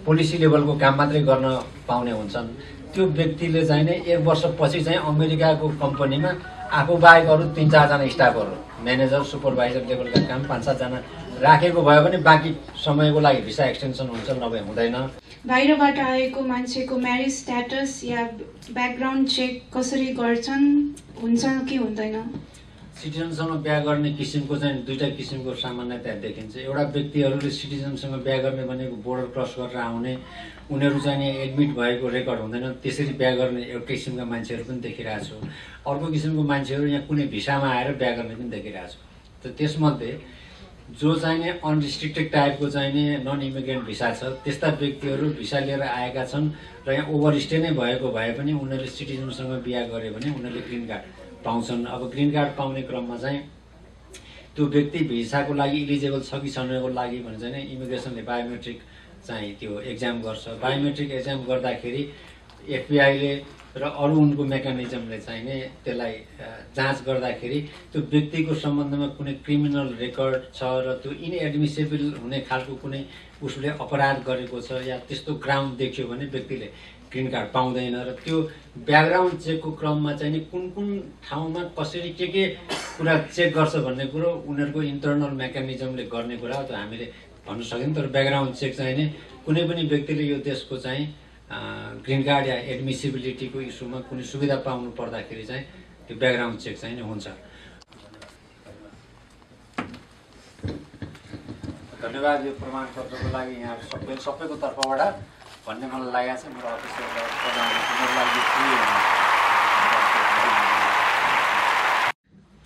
पोलिसी लेभलको काम मात्रै गर्न पाउने हुन्छन्। त्यो व्यक्तिले चाहिँ नि 1 वर्षपछि चाहिँ अमेरिकाको कम्पनीमा आफू बाहेक अरू 3-4 जना स्टाफहरू, म्यानेजर, सुपरभाइजर लेभलका काम 5-7 जना राखेको भयो भने बाँकी समयको लागि भिसा एक्सटेन्सन हुन्छ, नभए हुँदैन। बाहिरबाट आएको मान्छेको म्यारेज स्ट्याटस या ब्याकग्राउन्ड चेक कसरी गर्छन्, हुन्छ कि हुँदैन? सिटिजनसँग बिहा गर्ने किसिमको चाहिँ 2टा किसिमको सामान्यता देखिन्छ। एउटा व्यक्तिहरूले सिटिजनसँग बिहा गर्ने भनेको बोर्डर क्रस गरेर आउने, उनीहरू चाहिँ एडमिट भएको रेकर्ड हुँदैन, त्यसरी बिहा गर्ने एउटा किसिमका मान्छेहरू पनि देखिरहेको छु। अर्को किसिमको मान्छेहरू यहाँ कुनै भिसामा आएर बिहा गर्ने पनि देखिरहेको छु। त त्यसमध्ये जो चाहिँ अनरिस्ट्रिक्टेड टाइपको चाहिँ नन इमिग्रेन्ट भिसा छ, त्यस्ता व्यक्तिहरू भिसा लिएर आएका छन् र यहाँ ओभरस्टे नै भएको भए पनि उनीहरूले सिटिजनसँग बिहा गरे भने उनीहरूले ग्रिन कार्ड पाउँछन्। अब ग्रिन कार्ड पाउने क्रममा चाहिँ त्यो व्यक्ति भिसाको लागि इलिजिबल छ कि छैनको लागि भने चाहिँ इमिग्रेसनले बायोमेट्रिक चाहिँ त्यो एक्जाम गर्छ। बायोमेट्रिक एक्जाम गर्दाखेरि एफबिआईले र अरू उनको मेकानिजमले चाहिँ नि त्यसलाई जाँच गर्दाखेरि त्यो व्यक्तिको सम्बन्धमा कुनै क्रिमिनल रेकर्ड छ र त्यो इनएडमिसेबल हुने खालको कुनै उसले अपराध गरेको छ या त्यस्तो ग्राउन्ड देखियो भने व्यक्तिले ग्रिन कार्ड पाउँदैन। र त्यो ब्याकग्राउन्ड चेकको क्रममा चाहिँ नि कुन कुन ठाउँमा कसरी के कुरा चेक गर्छ भन्ने कुरो उनीहरूको इन्टरनल मेकानिजमले गर्ने कुरा हो, त्यो हामीले भन्न सकिन्छ। तर ब्याकग्राउन्ड चेक चाहिँ नि कुनै पनि व्यक्तिले यो देशको चाहिँ ग्रिन कार्ड या एडमिसिबिलिटीको इस्युमा कुनै सुविधा पाउनु पर्दाखेरि चाहिँ त्यो ब्याकग्राउन्ड चेक चाहिँ नि हुन्छ। धन्यवाद यो प्रमाणपत्रको लागि यहाँ सबैको तर्फबाट भन्ने मलाई लागेको छ। मेरो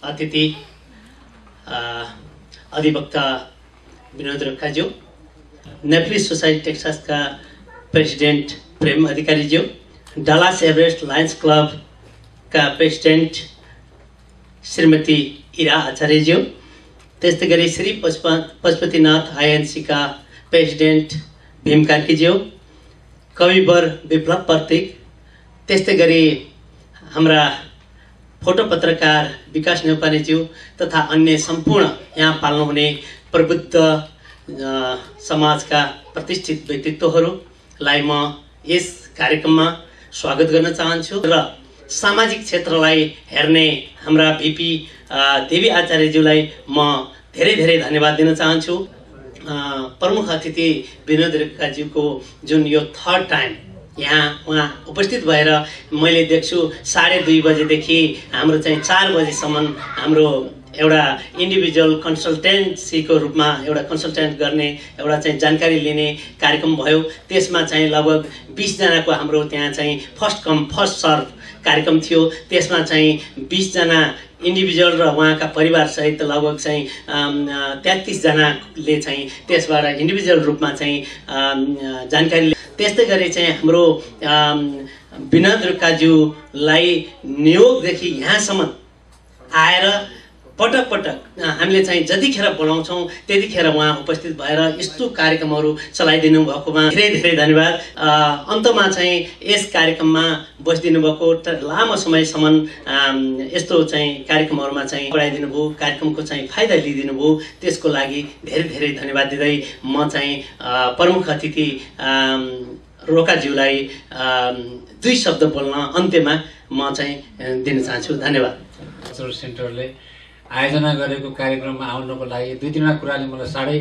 अतिथि अधिवक्ता विनोद रोकाज्यू, नेप्लिस सोसाइटी टेक्सासका प्रेसिडेन्ट प्रेम अधिकारीज्यू, डलास एभरेस्ट लायन्स क्लबका प्रेसिडेन्ट श्रीमती इरा आचार्यज्यू, त्यस्तै गरी श्री पशुपतिनाथ आइएनसीका प्रेसिडेन्ट भीम कार्कीज्यू, कविवर विप्लव प्रतीक, त्यस्तै गरी हाम्रा फोटो पत्रकार विकास नेउपानेज्यू तथा अन्य सम्पूर्ण यहाँ पाल्नुहुने प्रबुद्ध समाजका प्रतिष्ठित व्यक्तित्वहरूलाई म यस कार्यक्रममा स्वागत गर्न चाहन्छु र सामाजिक क्षेत्रलाई हेर्ने हाम्रा भिपी देवी आचार्यज्यूलाई म धेरै धेरै धन्यवाद दिन चाहन्छु। प्रमुख अतिथि विनोद रेखाज्यूको जुन यो 3rd टाइम यहाँ उहाँ उपस्थित भएर मैले देख्छु 2:30 बजेदेखि हाम्रो चाहिँ 4 बजेसम्म हाम्रो एउटा इन्डिभिजुअल कन्सल्टेन्सीको रूपमा एउटा कन्सल्टेन्ट गर्ने एउटा चाहिँ जानकारी लिने कार्यक्रम भयो। त्यसमा चाहिँ लगभग 20 जनाको हाम्रो त्यहाँ चाहिँ फर्स्ट कम फर्स्ट सर्भ कार्यक्रम थियो। त्यसमा चाहिँ 20 जना इन्डिभिजुअल र उहाँका परिवारसहित लगभग चाहिँ 33 जनाले चाहिँ त्यसबाट इन्डिभिजुअल रूपमा चाहिँ जानकारी। त्यस्तै गरी चाहिँ हाम्रो विनोद रेखाज्यूलाई न्युयोर्कदेखि यहाँसम्म आएर पटक पटक हामीले चाहिँ जतिखेर बोलाउँछौँ त्यतिखेर उहाँ उपस्थित भएर यस्तो कार्यक्रमहरू चलाइदिनु भएकोमा धेरै धेरै धन्यवाद। अन्तमा चाहिँ यस कार्यक्रममा बसिदिनु भएको लामो समयसम्म यस्तो चाहिँ कार्यक्रमहरूमा चाहिँ पढाइदिनु भयो, कार्यक्रमको चाहिँ फाइदा लिइदिनु भयो, त्यसको लागि धेरै धेरै धन्यवाद दिँदै म चाहिँ प्रमुख अतिथि रोकाज्यूलाई 2 शब्द बोल्न अन्त्यमा म चाहिँ दिन चाहन्छु। धन्यवाद। सेन्टरले आयोजना गरेको कार्यक्रममा आउनको लागि 2-3 कुराले मलाई साह्रै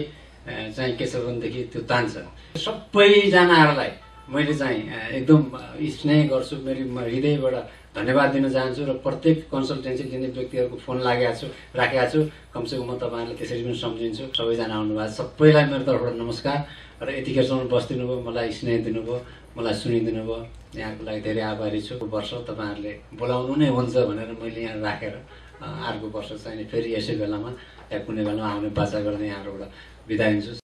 चाहिँ के छ भनेदेखि त्यो तान्छ। सबैजनाहरूलाई मैले चाहिँ एकदम स्नेह गर्छु, मेरो हृदयबाट धन्यवाद दिन चाहन्छु र प्रत्येक कन्सल्टेन्सी लिने व्यक्तिहरूको फोन राखेको छु। कमसेकम म तपाईँहरूलाई त्यसरी पनि सम्झिन्छु। सबैजना आउनुभएको सबैलाई मेरो तर्फबाट नमस्कार र यतिखेरसम्म बसिदिनु भयो, मलाई स्नेह दिनुभयो, मलाई सुनिदिनु भयो, यहाँको लागि धेरै आभारी छु। वर्ष तपाईँहरूले बोलाउनु नै हुन्छ भनेर मैले यहाँ राखेर अर्को वर्ष चाहिँ फेरि यसै बेलामा या कुनै बेलामा आउने बाचा गर्दै यहाँबाट बिदा हुन्छु।